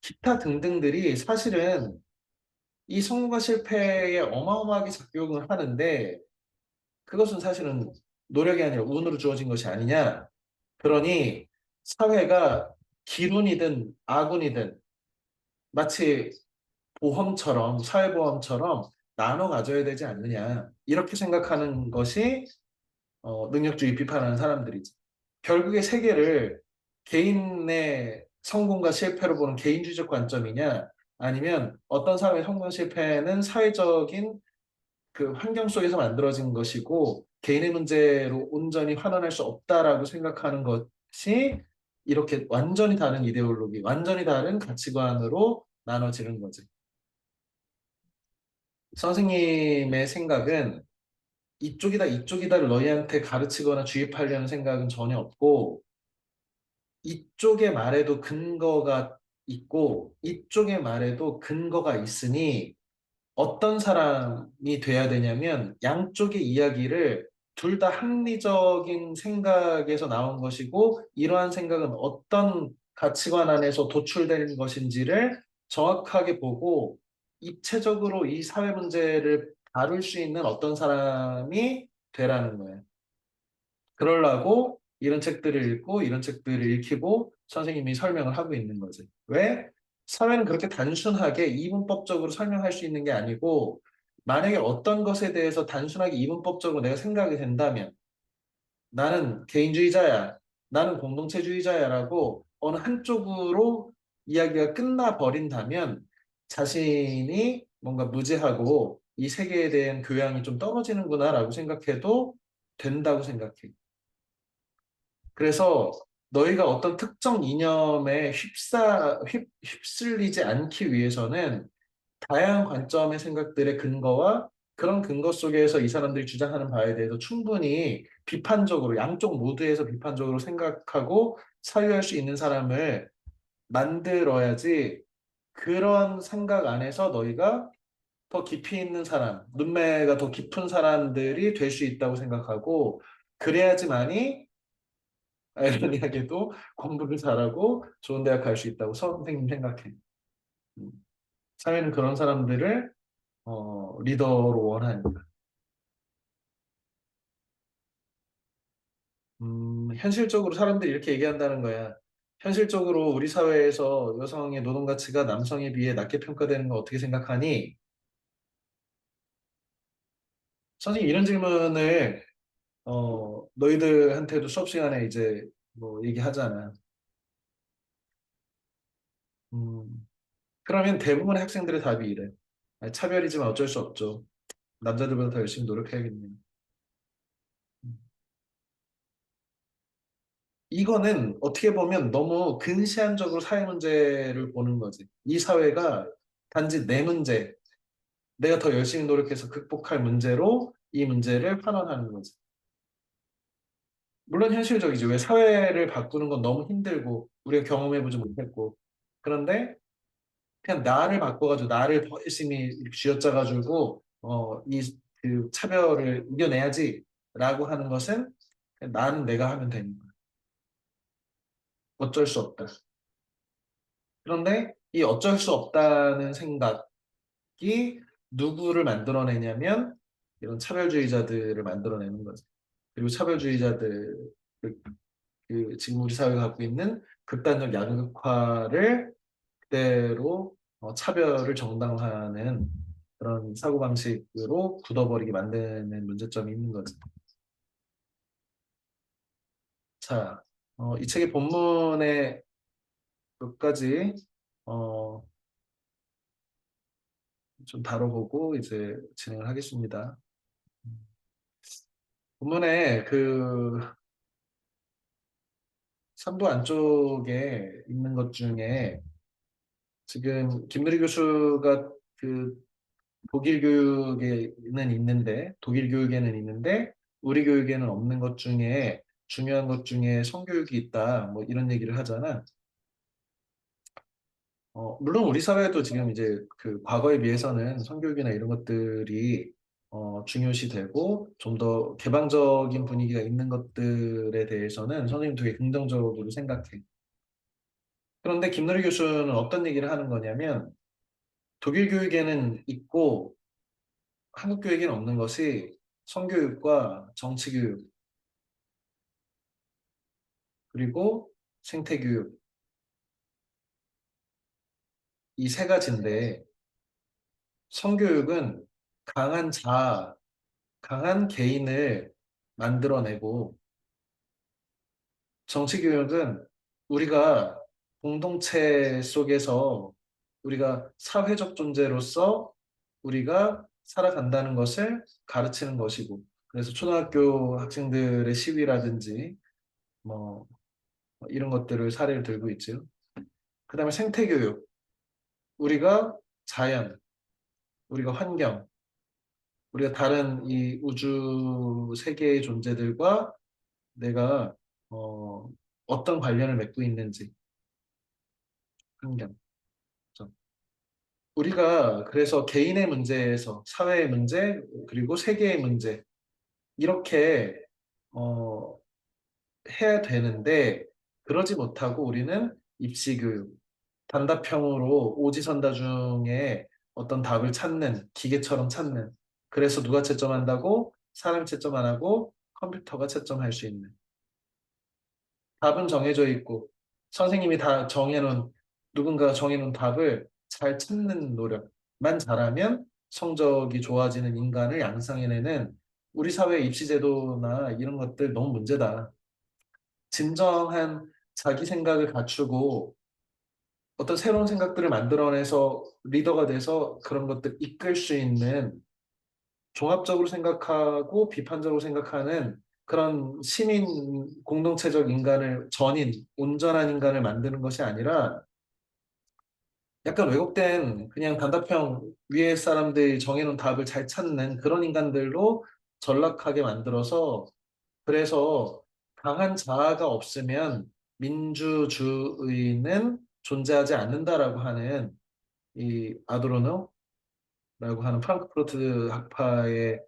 기타 등등들이 사실은 이 성공과 실패에 어마어마하게 작용을 하는데 그것은 사실은 노력이 아니라 운으로 주어진 것이 아니냐. 그러니 사회가 기룬이든 아군이든 마치 사회보험처럼 나눠 가져야 되지 않느냐. 이렇게 생각하는 것이 능력주의 비판하는 사람들이지. 결국에 세계를 개인의 성공과 실패로 보는 개인주의적 관점이냐, 아니면 어떤 사람의 성공 실패는 사회적인 그 환경 속에서 만들어진 것이고 개인의 문제로 온전히 환원할 수 없다라고 생각하는 것이 이렇게 완전히 다른 이데올로기, 완전히 다른 가치관으로 나눠지는 거지. 선생님의 생각은 이쪽이다를 너희한테 가르치거나 주입하려는 생각은 전혀 없고 이쪽의 말에도 근거가 있고 이쪽의 말에도 근거가 있으니 어떤 사람이 돼야 되냐면 양쪽의 이야기를 둘 다 합리적인 생각에서 나온 것이고 이러한 생각은 어떤 가치관 안에서 도출되는 것인지를 정확하게 보고 입체적으로 이 사회 문제를 다룰 수 있는 어떤 사람이 되라는 거예요. 그러려고 이런 책들을 읽고 이런 책들을 읽히고 선생님이 설명을 하고 있는 거지. 왜? 사회는 그렇게 단순하게 이분법적으로 설명할 수 있는 게 아니고 만약에 어떤 것에 대해서 단순하게 이분법적으로 내가 생각이 된다면 나는 개인주의자야, 나는 공동체주의자야라고 어느 한쪽으로 이야기가 끝나버린다면 자신이 뭔가 무지하고 이 세계에 대한 교양이 좀 떨어지는구나라고 생각해도 된다고 생각해. 그래서 너희가 어떤 특정 이념에 휩쓸리지 않기 위해서는 다양한 관점의 생각들의 근거와 그런 근거 속에서 이 사람들이 주장하는 바에 대해서 충분히 비판적으로 양쪽 모두에서 비판적으로 생각하고 사유할 수 있는 사람을 만들어야지 그런 생각 안에서 너희가 더 깊이 있는 사람, 눈매가 더 깊은 사람들이 될 수 있다고 생각하고 그래야지만이 아이러니하게도 공부를 잘하고 좋은 대학 갈 수 있다고 선생님 생각해. 음. 사회는 그런 사람들을 리더로 원하니까. 현실적으로 사람들이 이렇게 얘기한다는 거야. 현실적으로 우리 사회에서 여성의 노동 가치가 남성에 비해 낮게 평가되는 거 어떻게 생각하니? 선생님 이런 질문을 너희들한테도 수업 시간에 이제 뭐 얘기하잖아. 음, 그러면 대부분의 학생들의 답이 이래. 아니, 차별이지만 어쩔 수 없죠. 남자들보다 더 열심히 노력해야겠네요. 음. 이거는 어떻게 보면 너무 근시안적으로 사회 문제를 보는 거지. 이 사회가 단지 내 문제, 내가 더 열심히 노력해서 극복할 문제로 이 문제를 판단하는 거지. 물론 현실적이지. 왜 사회를 바꾸는 건 너무 힘들고 우리가 경험해보지 못했고. 그런데 그냥 나를 바꿔가지고 나를 더 열심히 쥐어짜가지고 이 그 차별을 이겨내야지라고 하는 것은 그냥 나는 내가 하면 되는 거야. 어쩔 수 없다. 그런데 이 어쩔 수 없다는 생각이 누구를 만들어내냐면 이런 차별주의자들을 만들어내는 거지. 그리고 차별주의자들 그 지금 우리 사회가 갖고 있는 극단적 양극화를 그대로 차별을 정당화하는 그런 사고방식으로 굳어버리게 만드는 문제점이 있는 거죠. 자, 이 책의 본문의 몇 가지 어, 좀 다뤄보고 이제 진행을 하겠습니다. 본문에 그 3부 안쪽에 있는 것 중에 지금 김누리 교수가 그 독일 교육에는 있는데 우리 교육에는 없는 것 중에 중요한 것 중에 성교육이 있다. 뭐 이런 얘기를 하잖아. 물론 우리 사회도 지금 이제 그 과거에 비해서는 성교육이나 이런 것들이 중요시 되고 좀 더 개방적인 분위기가 있는 것들에 대해서는 선생님 되게 긍정적으로 생각해. 그런데 김노리 교수는 어떤 얘기를 하는 거냐면 독일 교육에는 있고 한국 교육에는 없는 것이 성교육과 정치교육 그리고 생태교육 이 세 가지인데 성교육은 강한 자아, 강한 개인을 만들어내고 정치교육은 우리가 공동체 속에서 우리가 사회적 존재로서 우리가 살아간다는 것을 가르치는 것이고 그래서 초등학교 학생들의 시위라든지 뭐 이런 것들을 사례를 들고 있죠. 그다음에 생태교육, 우리가 자연, 우리가 환경, 우리가 다른 이 우주 세계의 존재들과 내가 어떤 관련을 맺고 있는지 환경. 그래서 우리가 그래서 개인의 문제에서 사회의 문제 그리고 세계의 문제 이렇게 어, 해야 되는데 그러지 못하고 우리는 입시교육, 단답형으로 오지선다 중에 어떤 답을 찾는 기계처럼 찾는 그래서 누가 채점한다고 사람이 채점 안 하고 컴퓨터가 채점할 수 있는 답은 정해져 있고 선생님이 다 정해놓은 누군가가 정해놓은 답을 잘 찾는 노력만 잘하면 성적이 좋아지는 인간을 양성해내는 우리 사회의 입시제도나 이런 것들 너무 문제다. 진정한 자기 생각을 갖추고 어떤 새로운 생각들을 만들어내서 리더가 돼서 그런 것들 이끌 수 있는 종합적으로 생각하고 비판적으로 생각하는 그런 시민 공동체적 인간을 온전한 인간을 만드는 것이 아니라 약간 왜곡된 그냥 단답형 위에 사람들이 정해놓은 답을 잘 찾는 그런 인간들로 전락하게 만들어서 그래서 강한 자아가 없으면 민주주의는 존재하지 않는다라고 하는 이 아도르노 라고 하는 프랑크푸르트 학파의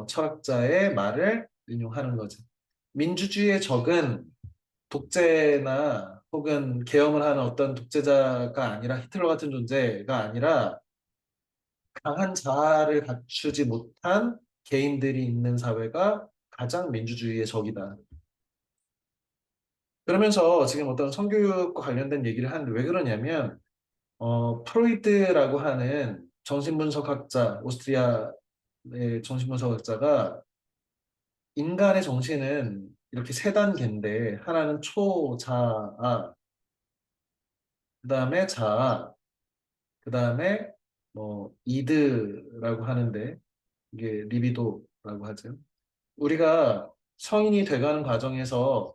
철학자의 말을 인용하는 거죠. 민주주의의 적은 독재나 혹은 계엄을 하는 어떤 독재자가 아니라 히틀러 같은 존재가 아니라 강한 자아를 갖추지 못한 개인들이 있는 사회가 가장 민주주의의 적이다. 그러면서 지금 어떤 성교육과 관련된 얘기를 하는데 왜 그러냐면 프로이드라고 하는 정신분석학자, 오스트리아의 정신분석학자가 인간의 정신은 이렇게 세 단계인데 하나는 초자아, 그 다음에 자아, 그 다음에 이드라고 하는데 이게 리비도라고 하죠. 우리가 성인이 돼가는 과정에서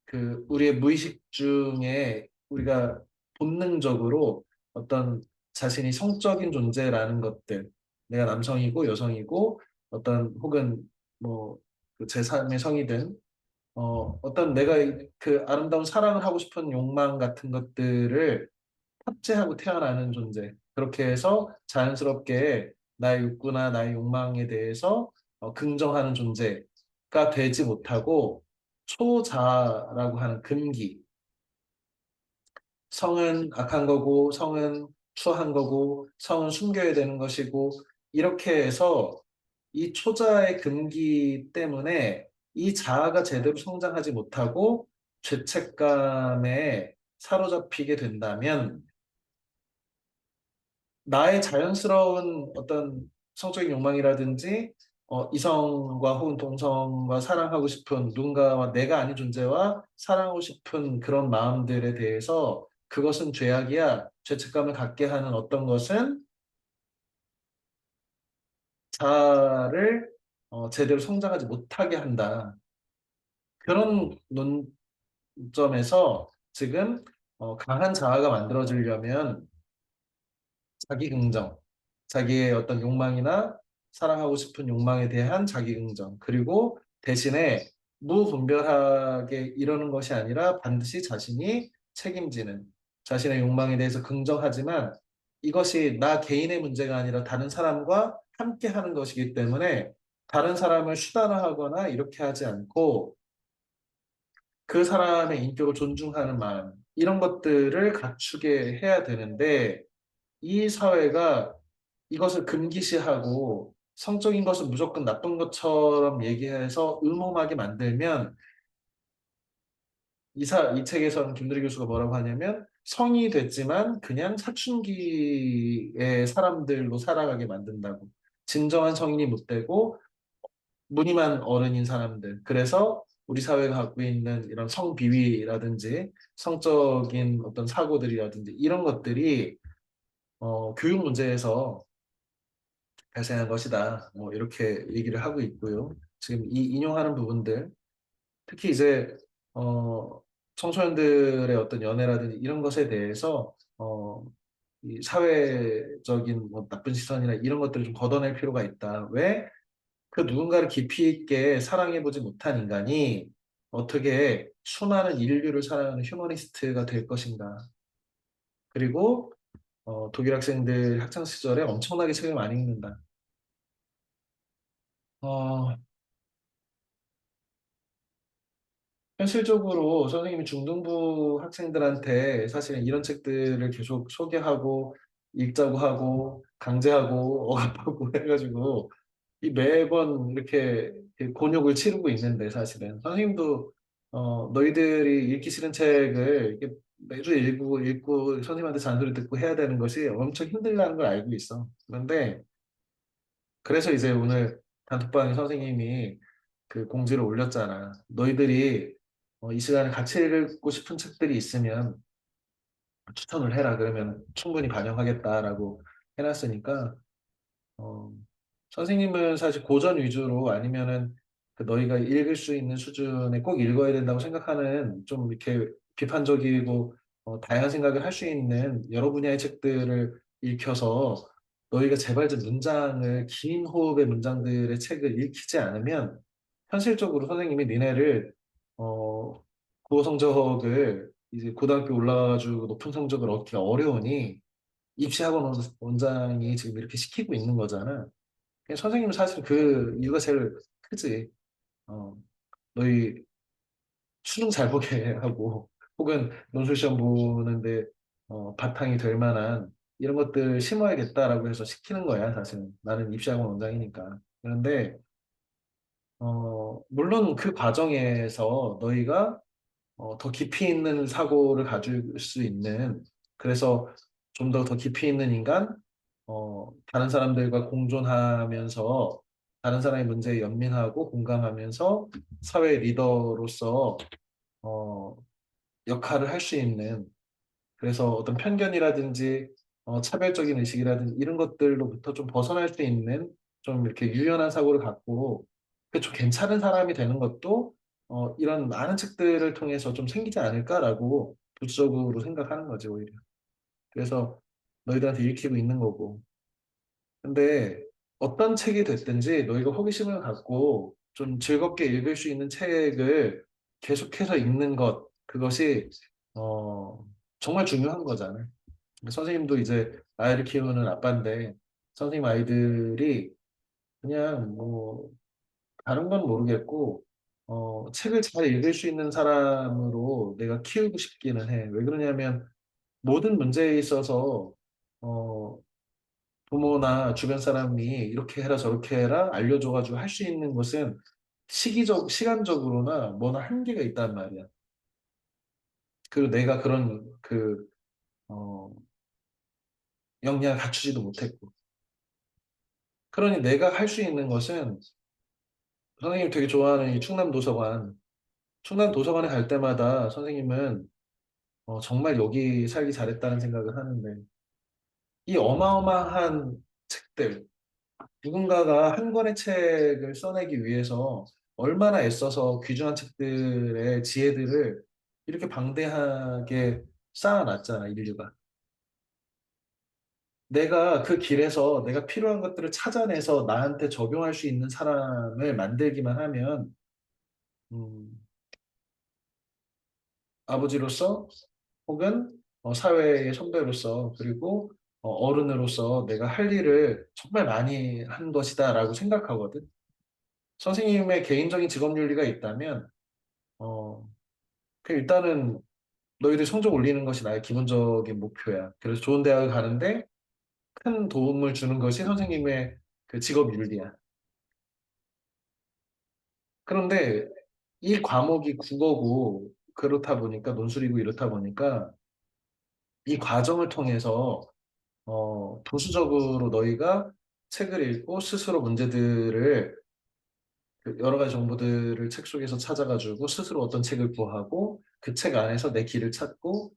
그 우리의 무의식 중에 우리가 본능적으로 어떤 자신이 성적인 존재라는 것들, 내가 남성이고 여성이고 어떤 혹은 뭐그 제3의 성이든 어떤 내가 그 아름다운 사랑을 하고 싶은 욕망 같은 것들을 탑재하고 태어나는 존재. 그렇게 해서 자연스럽게 나의 욕구나 나의 욕망에 대해서 긍정하는 존재가 되지 못하고 초자라고 하는 금기. 성은 악한 거고, 성은 추한 거고, 성은 숨겨야 되는 것이고, 이렇게 해서 이 초자의 금기 때문에 이 자아가 제대로 성장하지 못하고 죄책감에 사로잡히게 된다면 나의 자연스러운 어떤 성적인 욕망이라든지 이성과 혹은 동성과 사랑하고 싶은 누군가와 내가 아닌 존재와 사랑하고 싶은 그런 마음들에 대해서 그것은 죄악이야. 죄책감을 갖게 하는 어떤 것은 자아를 제대로 성장하지 못하게 한다. 그런 논점에서 지금 강한 자아가 만들어지려면 자기 긍정, 자기의 어떤 욕망이나 사랑하고 싶은 욕망에 대한 자기 긍정, 그리고 대신에 무분별하게 이러는 것이 아니라 반드시 자신이 책임지는 자신의 욕망에 대해서 긍정하지만 이것이 나 개인의 문제가 아니라 다른 사람과 함께 하는 것이기 때문에 다른 사람을 수단화하거나 이렇게 하지 않고 그 사람의 인격을 존중하는 마음, 이런 것들을 갖추게 해야 되는데 이 사회가 이것을 금기시하고 성적인 것은 무조건 나쁜 것처럼 얘기해서 음험하게 만들면 이 책에서는 김두리 교수가 뭐라고 하냐면 성이 됐지만 그냥 사춘기의 사람들로 살아가게 만든다고. 진정한 성인이 못 되고 무늬만 어른인 사람들. 그래서 우리 사회가 갖고 있는 이런 성비위라든지 성적인 어떤 사고들이라든지 이런 것들이 교육 문제에서 발생한 것이다. 뭐 이렇게 얘기를 하고 있고요. 지금 이 인용하는 부분들, 특히 이제 청소년들의 어떤 연애라든지 이런 것에 대해서 이 사회적인 뭐 나쁜 시선이나 이런 것들을 좀 걷어낼 필요가 있다. 왜? 그 누군가를 깊이 있게 사랑해보지 못한 인간이 어떻게 수많은 인류를 사랑하는 휴머니스트가 될 것인가. 그리고 독일 학생들 학창 시절에 엄청나게 책을 많이 읽는다. 어, 현실적으로 선생님이 중등부 학생들한테 사실은 이런 책들을 계속 소개하고 읽자고 하고 강제하고 억압하고 해가지고 이 매번 이렇게 곤욕을 치르고 있는데 사실은 선생님도 너희들이 읽기 싫은 책을 이렇게 매주 읽고 선생님한테 잔소리 듣고 해야 되는 것이 엄청 힘들다는 걸 알고 있어. 그런데 그래서 이제 오늘 단톡방에 선생님이 그 공지를 올렸잖아. 너희들이 이 시간에 같이 읽고 싶은 책들이 있으면 추천을 해라. 그러면 충분히 반영하겠다라고 해놨으니까 어, 선생님은 사실 고전 위주로 아니면은 그 너희가 읽을 수 있는 수준에 꼭 읽어야 된다고 생각하는 좀 이렇게 비판적이고 다양한 생각을 할 수 있는 여러 분야의 책들을 읽혀서 너희가 제발 좀 문장을 긴 호흡의 문장들의 책을 읽히지 않으면 현실적으로 선생님이 니네를 어, 국어 성적을 이제 고등학교 올라가지고 높은 성적을 얻기가 어려우니 입시학원 원장이 지금 이렇게 시키고 있는 거잖아. 그냥 선생님은 사실 그 이유가 제일 크지. 어, 너희 수능 잘 보게 하고, 혹은 논술 시험 보는데 바탕이 될 만한 이런 것들 심어야겠다라고 해서 시키는 거야, 사실은. 나는 입시학원 원장이니까. 그런데, 물론 그 과정에서 너희가 더 깊이 있는 사고를 가질 수 있는, 그래서 좀 더 깊이 있는 인간, 다른 사람들과 공존하면서 다른 사람의 문제에 연민하고 공감하면서 사회 리더로서 어, 역할을 할 수 있는, 그래서 어떤 편견이라든지 차별적인 의식이라든지 이런 것들로부터 좀 벗어날 수 있는 좀 이렇게 유연한 사고를 갖고 그좀 괜찮은 사람이 되는 것도 이런 많은 책들을 통해서 좀 생기지 않을까라고 부수적으로 생각하는 거지, 오히려. 그래서 너희들한테 읽히고 있는 거고. 근데 어떤 책이 됐든지 너희가 호기심을 갖고 좀 즐겁게 읽을 수 있는 책을 계속해서 읽는 것, 그것이 어, 정말 중요한 거잖아요. 선생님도 이제 아이를 키우는 아빠인데 선생님 아이들이 그냥 뭐 다른 건 모르겠고 책을 잘 읽을 수 있는 사람으로 내가 키우고 싶기는 해. 왜 그러냐면 모든 문제에 있어서 어, 부모나 주변 사람이 이렇게 해라 저렇게 해라 알려줘가지고 할 수 있는 것은 시간적으로나 뭐나 한계가 있단 말이야. 그리고 내가 그런 어, 역량을 갖추지도 못했고. 그러니 내가 할 수 있는 것은 선생님 되게 좋아하는 이 충남 도서관. 충남 도서관에 갈 때마다 선생님은 정말 여기 살기 잘했다는 생각을 하는데 이 어마어마한 책들, 누군가가 한 권의 책을 써내기 위해서 얼마나 애써서 귀중한 책들의 지혜들을 이렇게 방대하게 쌓아놨잖아, 인류가. 내가 그 길에서 내가 필요한 것들을 찾아내서 나한테 적용할 수 있는 사람을 만들기만 하면, 음, 아버지로서 혹은 사회의 선배로서 그리고 어른으로서 내가 할 일을 정말 많이 한 것이다라고 생각하거든. 선생님의 개인적인 직업 윤리가 있다면, 어, 그 일단은 너희들 성적 올리는 것이 나의 기본적인 목표야. 그래서 좋은 대학을 가는데 큰 도움을 주는 것이 선생님의 그 직업 윤리야. 그런데 이 과목이 국어고 그렇다 보니까 논술이고 이렇다 보니까 이 과정을 통해서 도수적으로 너희가 책을 읽고 스스로 문제들을 그 여러 가지 정보들을 책 속에서 찾아가지고 스스로 어떤 책을 구하고 그 책 안에서 내 길을 찾고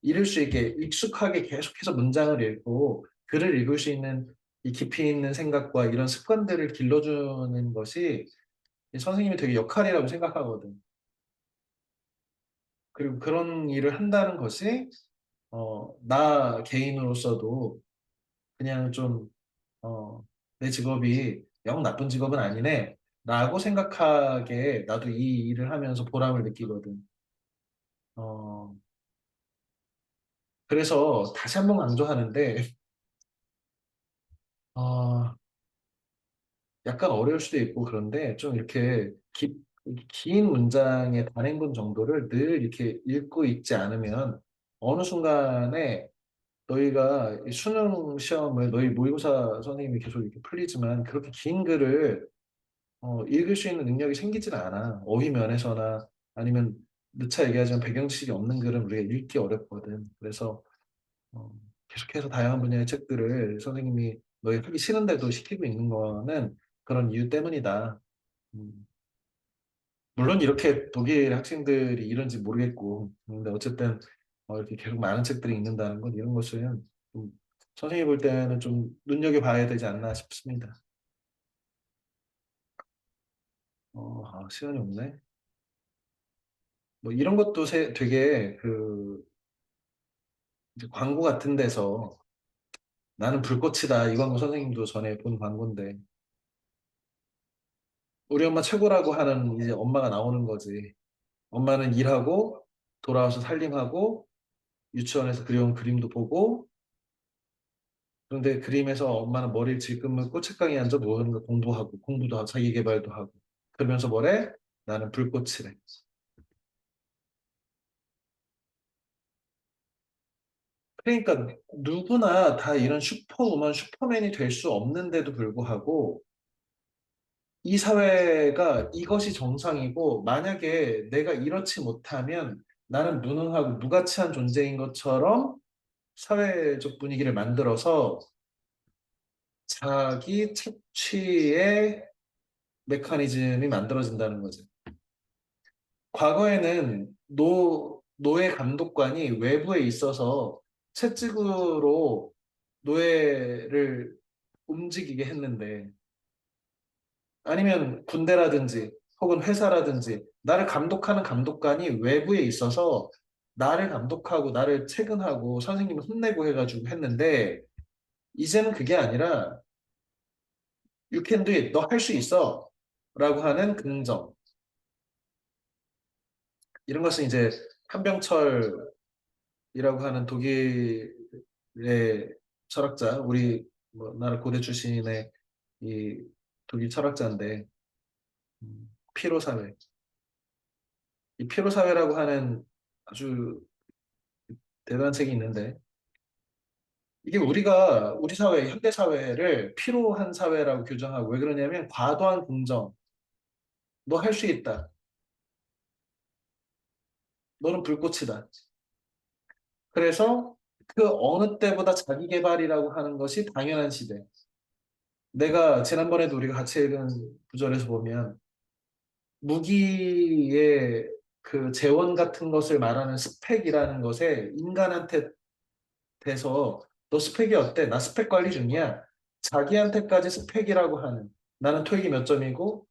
읽을 수 있게 익숙하게 계속해서 문장을 읽고 글을 읽을 수 있는 이 깊이 있는 생각과 이런 습관들을 길러주는 것이 이 선생님이 되게 역할이라고 생각하거든. 그리고 그런 일을 한다는 것이 나 개인으로서도 그냥 좀 내 직업이 영 나쁜 직업은 아니네 라고 생각하게 나도 이 일을 하면서 보람을 느끼거든. 어, 그래서 다시 한번 강조하는데 어, 약간 어려울 수도 있고 그런데 좀 이렇게 긴 문장의 단행본 정도를 늘 이렇게 읽고 있지 않으면 어느 순간에 너희가 이 수능 시험을 너희 모의고사 선생님이 계속 이렇게 풀리지만 그렇게 긴 글을 읽을 수 있는 능력이 생기질 않아. 어휘 면에서나 아니면 누차 얘기하지만 배경 지식이 없는 글은 우리가 읽기 어렵거든. 그래서 어, 계속해서 다양한 분야의 책들을 선생님이 너희 하기 싫은데도 시키고 있는 거는 그런 이유 때문이다. 음, 물론 이렇게 독일 학생들이 이런지 모르겠고, 근데 어쨌든 이렇게 계속 많은 책들이 읽는다는 건 이런 것은 좀 선생님이 볼 때는 좀 눈여겨봐야 되지 않나 싶습니다. 시간이 없네. 뭐 이런 것도 되게 이제 광고 같은 데서 나는 불꽃이다. 이 광고 선생님도 전에 본 광고인데 우리 엄마 최고라고 하는 이제 엄마가 나오는 거지. 엄마는 일하고 돌아와서 살림하고 유치원에서 그려온 그림도 보고 그런데 그림에서 엄마는 머리를 질끈 책강에 앉아 무언가 공부하고 공부도 하고 자기 개발도 하고 그러면서 뭐래? 나는 불꽃이래. 그러니까 누구나 다 이런 슈퍼우먼, 슈퍼맨이 될 수 없는데도 불구하고 이 사회가 이것이 정상이고 만약에 내가 이렇지 못하면 나는 무능하고 무가치한 존재인 것처럼 사회적 분위기를 만들어서 자기 착취의 메커니즘이 만들어진다는 거죠. 과거에는 노예 감독관이 외부에 있어서 채찍으로 노예를 움직이게 했는데, 아니면 군대라든지 혹은 회사라든지 나를 감독하는 감독관이 외부에 있어서 나를 감독하고 나를 체근하고 선생님을 혼내고 해가지고 했는데, 이제는 그게 아니라 You can do it. 너 할 수 있어. 라고 하는 긍정. 이런 것은 이제 한병철이라고 하는 독일의 철학자, 우리 뭐 나라 고대 출신의 이 독일 철학자인데, 피로 사회. 이 피로 사회라고 하는 아주 대단한 책이 있는데, 이게 우리가 우리 사회, 현대 사회를 피로한 사회라고 규정하고, 왜 그러냐면 과도한 긍정. 너 할 수 있다. 너는 불꽃이다. 그래서 그 어느 때보다 자기 개발이라고 하는 것이 당연한 시대. 내가 지난번에도 우리가 같이 읽은 구절에서 보면 무기의 그 재원 같은 것을 말하는 스펙이라는 것에 인간한테 대서 너 스펙이 어때? 나 스펙 관리 중이야. 자기한테까지 스펙이라고 하는, 나는 토익이 몇 점이고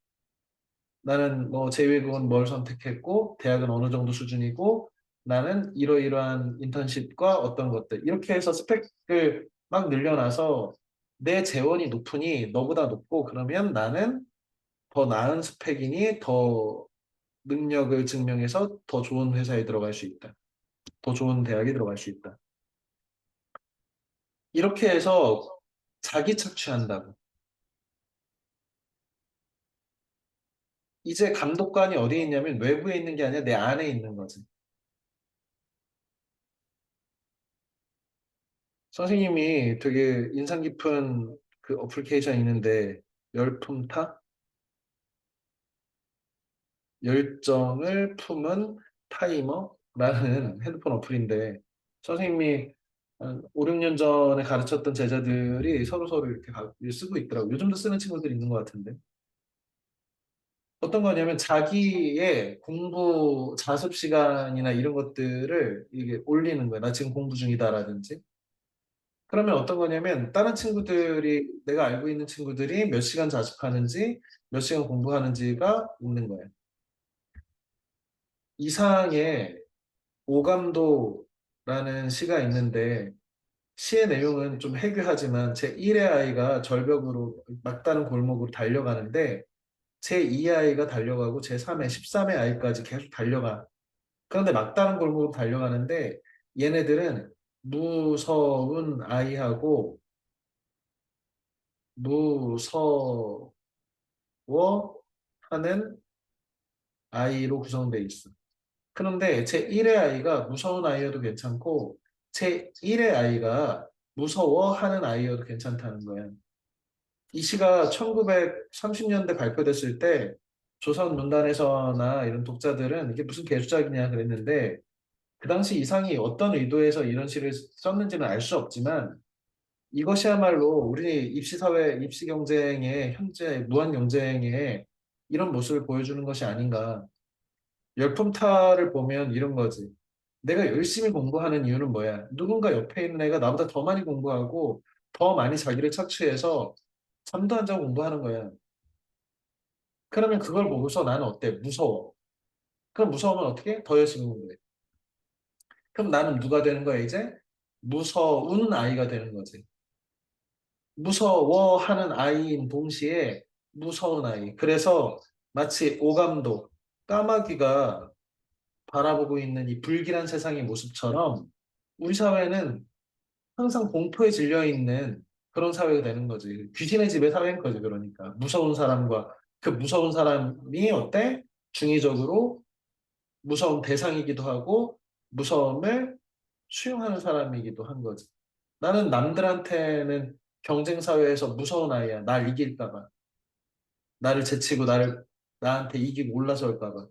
나는 뭐 제외국은 뭘 선택했고 대학은 어느 정도 수준이고 나는 이러이러한 인턴십과 어떤 것들 이렇게 해서 스펙을 막 늘려놔서 내 재원이 높으니 너보다 높고, 그러면 나는 더 나은 스펙이니 더 능력을 증명해서 더 좋은 회사에 들어갈 수 있다. 더 좋은 대학에 들어갈 수 있다. 이렇게 해서 자기 착취한다고. 이제 감독관이 어디에 있냐면 외부에 있는 게 아니라 내 안에 있는 거지. 선생님이 되게 인상 깊은 그 어플리케이션 있는데, 열품타? 열정을 품은 타이머라는 핸드폰 어플인데, 선생님이 한 5, 6년 전에 가르쳤던 제자들이 서로 이렇게 쓰고 있더라고요. 요즘도 쓰는 친구들이 있는 것 같은데. 어떤 거냐면 자기의 공부 자습 시간이나 이런 것들을 이게 올리는 거야. 나 지금 공부 중이다라든지. 그러면 어떤 거냐면 다른 친구들이, 내가 알고 있는 친구들이 몇 시간 자습하는지 몇 시간 공부하는지가 있는 거예요. 이상의 오감도라는 시가 있는데, 시의 내용은 좀 해괴하지만 제1의 아이가 절벽으로 막다른 골목으로 달려가는데 제2의 아이가 달려가고 제3의 13의 아이까지 계속 달려가. 그런데 막다른 골목으로 달려가는데 얘네들은 무서운 아이하고 무서워하는 아이로 구성되어 있어. 그런데 제1의 아이가 무서운 아이여도 괜찮고 제1의 아이가 무서워하는 아이여도 괜찮다는 거야. 이 시가 1930년대 발표됐을 때 조선 문단에서나 이런 독자들은 이게 무슨 개수작이냐 그랬는데, 그 당시 이상이 어떤 의도에서 이런 시를 썼는지는 알 수 없지만 이것이야말로 우리 입시사회, 입시경쟁의 현재 무한 경쟁의 이런 모습을 보여주는 것이 아닌가. 열품타를 보면 이런 거지. 내가 열심히 공부하는 이유는 뭐야? 누군가 옆에 있는 애가 나보다 더 많이 공부하고 더 많이 자기를 착취해서 잠도 안 자고 공부하는 거야. 그러면 그걸 보고서 나는 어때? 무서워. 그럼 무서우면 어떻게? 더 열심히 공부해. 그럼 나는 누가 되는 거야, 이제? 무서운 아이가 되는 거지. 무서워하는 아이인 동시에 무서운 아이. 그래서 마치 오감도, 까마귀가 바라보고 있는 이 불길한 세상의 모습처럼 우리 사회는 항상 공포에 질려 있는 그런 사회가 되는 거지. 귀신의 집에 사는 거지, 그러니까. 무서운 사람과 그 무서운 사람이 어때? 중의적으로 무서운 대상이기도 하고 무서움을 수용하는 사람이기도 한 거지. 나는 남들한테는 경쟁 사회에서 무서운 아이야. 날 이길까 봐. 나를 제치고 나한테 이기고 올라설까 봐.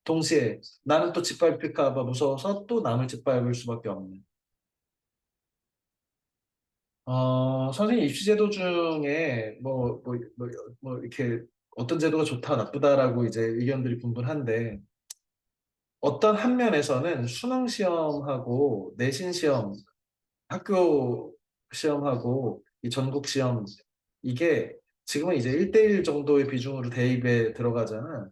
동시에 나는 또 짓밟힐까 봐 무서워서 또 남을 짓밟을 수밖에 없는. 선생님 입시제도 중에 뭐 이렇게 어떤 제도가 좋다 나쁘다라고 이제 의견들이 분분한데, 어떤 한 면에서는 수능 시험하고 내신 시험, 학교 시험하고 이 전국 시험 이게 지금은 이제 1대1 정도의 비중으로 대입에 들어가잖아.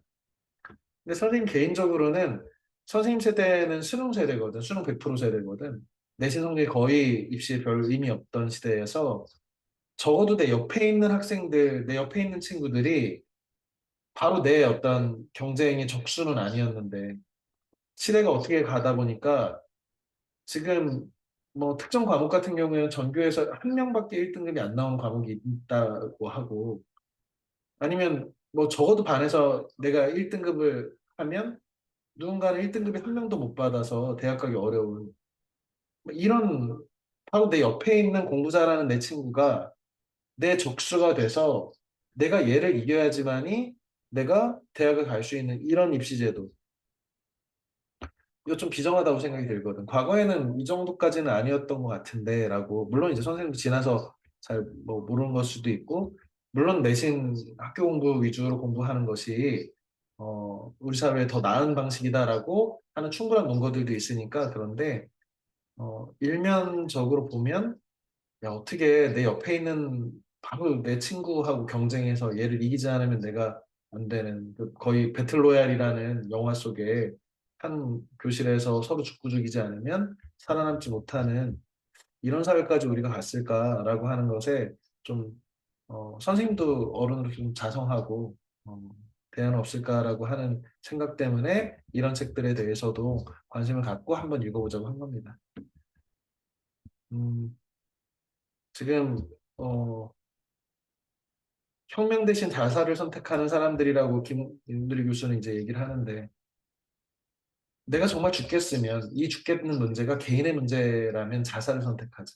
근데 선생님 개인적으로는 선생님 세대는 수능 세대거든. 수능 100% 세대거든. 내신 성적이 거의 입시에 별 의미 없던 시대여서 적어도 내 옆에 있는 학생들, 내 옆에 있는 친구들이 바로 내 어떤 경쟁의 적수는 아니었는데 시대가 어떻게 가다 보니까 지금 뭐 특정 과목 같은 경우에는 전교에서 한 명밖에 1등급이 안 나오는 과목이 있다고 하고 아니면 뭐 적어도 반에서 내가 1등급을 하면 누군가는 1등급이 한 명도 못 받아서 대학 가기 어려운 뭐 이런 바로 내 옆에 있는 공부 잘하는 내 친구가 내 적수가 돼서 내가 얘를 이겨야지만이 내가 대학을 갈 수 있는 이런 입시제도 이거 좀 비정하다고 생각이 들거든. 과거에는 이 정도까지는 아니었던 것 같은데라고. 물론 이제 선생님도 지나서 잘 뭐 모르는 걸 수도 있고, 물론 내신 학교 공부 위주로 공부하는 것이 우리 사회에 더 나은 방식이다라고 하는 충분한 논거들도 있으니까 그런데 일면적으로 보면 야, 어떻게 내 옆에 있는 바로 내 친구하고 경쟁해서 얘를 이기지 않으면 내가 안 되는 그 거의 배틀로얄이라는 영화 속에 한 교실에서 서로 죽고 죽이지 않으면 살아남지 못하는 이런 사회까지 우리가 갔을까라고 하는 것에 좀 선생님도 어른으로 좀 자성하고 어, 대안 없을까라고 하는 생각 때문에 이런 책들에 대해서도 관심을 갖고 한번 읽어보자고 한 겁니다. 음, 지금 혁명 대신 자살을 선택하는 사람들이라고 김윤두리 교수는 이제 얘기를 하는데 내가 정말 죽겠으면 이 죽겠는 문제가 개인의 문제라면 자살을 선택하지.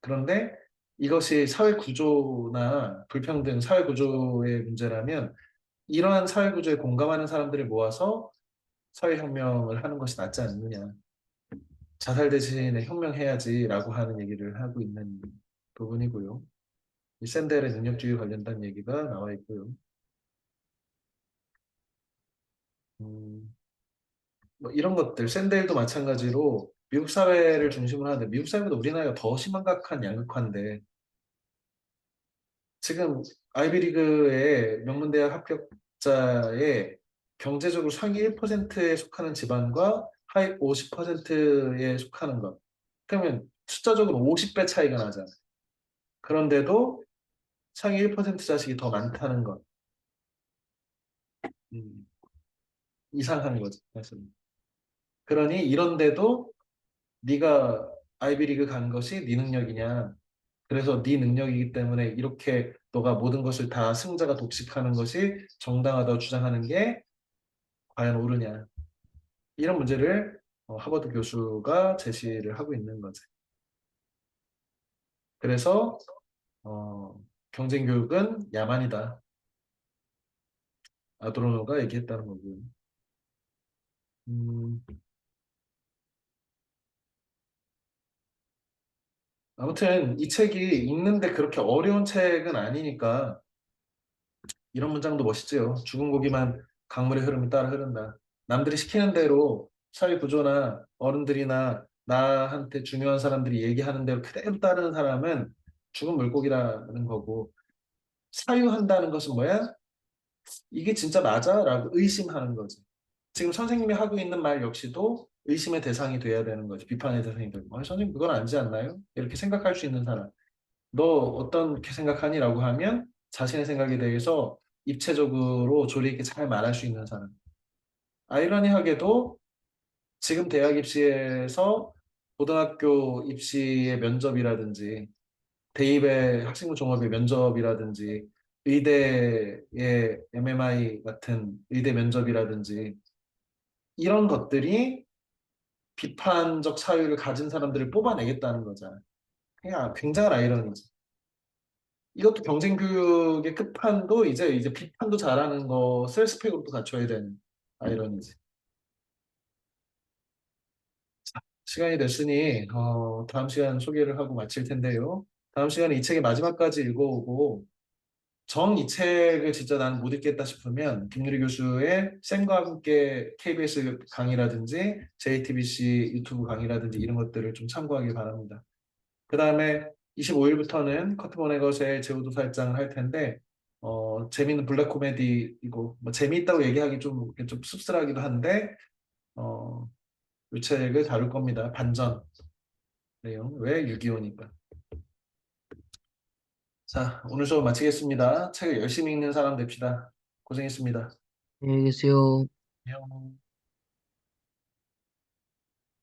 그런데 이것이 사회 구조나 불평등 사회 구조의 문제라면 이러한 사회 구조에 공감하는 사람들을 모아서 사회 혁명을 하는 것이 낫지 않느냐. 자살 대신에 혁명해야지라고 하는 얘기를 하고 있는 부분이고요. 이 샌델의 능력주의 관련된 얘기가 나와 있고요. 음, 뭐 이런 것들, 샌델도 마찬가지로 미국 사회를 중심으로 하는데 미국 사회보다 우리나라가 더 심각한 양극화인데 지금 아이비리그의 명문대학 합격자의 경제적으로 상위 1%에 속하는 집안과 하위 50%에 속하는 것. 그러면 숫자적으로 50배 차이가 나잖아요. 그런데도 상위 1% 자식이 더 많다는 것. 음, 이상한 거죠. 사실. 그러니 이런데도 네가 아이비리그 간 것이 네 능력이냐? 그래서 네 능력이기 때문에 이렇게 너가 모든 것을 다 승자가 독식하는 것이 정당하다고 주장하는 게 과연 옳으냐? 이런 문제를 하버드 교수가 제시를 하고 있는 거지. 그래서 어, 경쟁 교육은 야만이다. 아도로노가 얘기했다는 거고요. 음, 아무튼 이 책이 읽는데 그렇게 어려운 책은 아니니까 이런 문장도 멋있지요. 죽은 고기만 강물의 흐름을 따라 흐른다. 남들이 시키는 대로 사회 구조나 어른들이나 나한테 중요한 사람들이 얘기하는 대로 그대로 따르는 사람은 죽은 물고기라는 거고 사유한다는 것은 뭐야? 이게 진짜 맞아? 라고 의심하는 거지. 지금 선생님이 하고 있는 말 역시도 의심의 대상이 돼야 되는 거지. 비판의 대상이 되고. 선생님 그건 아니지 않나요? 이렇게 생각할 수 있는 사람. 너 어떻게 생각하니? 라고 하면 자신의 생각에 대해서 입체적으로 조리 있게 잘 말할 수 있는 사람. 아이러니하게도 지금 대학 입시에서 고등학교 입시의 면접이라든지 대입의 학생부 종합의 면접이라든지 의대의 MMI 같은 의대 면접이라든지 이런 것들이 비판적 사유를 가진 사람들을 뽑아내겠다는 거잖아. 그냥 굉장한 아이러니지. 이것도 경쟁 교육의 끝판도 이제 비판도 잘하는 것을 스펙으로 또 갖춰야 되는 아이러니지. 시간이 됐으니 다음 시간 소개를 하고 마칠 텐데요. 다음 시간에 이 책의 마지막까지 읽어오고 정 이 책을 진짜 나는 못 읽겠다 싶으면 김유리 교수의 쌤과 함께 KBS 강의라든지 JTBC 유튜브 강의라든지 이런 것들을 좀 참고하길 바랍니다. 그 다음에 25일부터는 커트 버네것의 제우도 살장을 할 텐데, 재미있는 블랙 코미디이고, 뭐 재미있다고 얘기하기 좀 씁쓸하기도 한데, 어, 이 책을 다룰 겁니다. 반전 내용. 왜 6.25니까. 자, 오늘 수업 마치겠습니다. 책을 열심히 읽는 사람 됩시다. 고생했습니다. 안녕히 계세요. 안녕.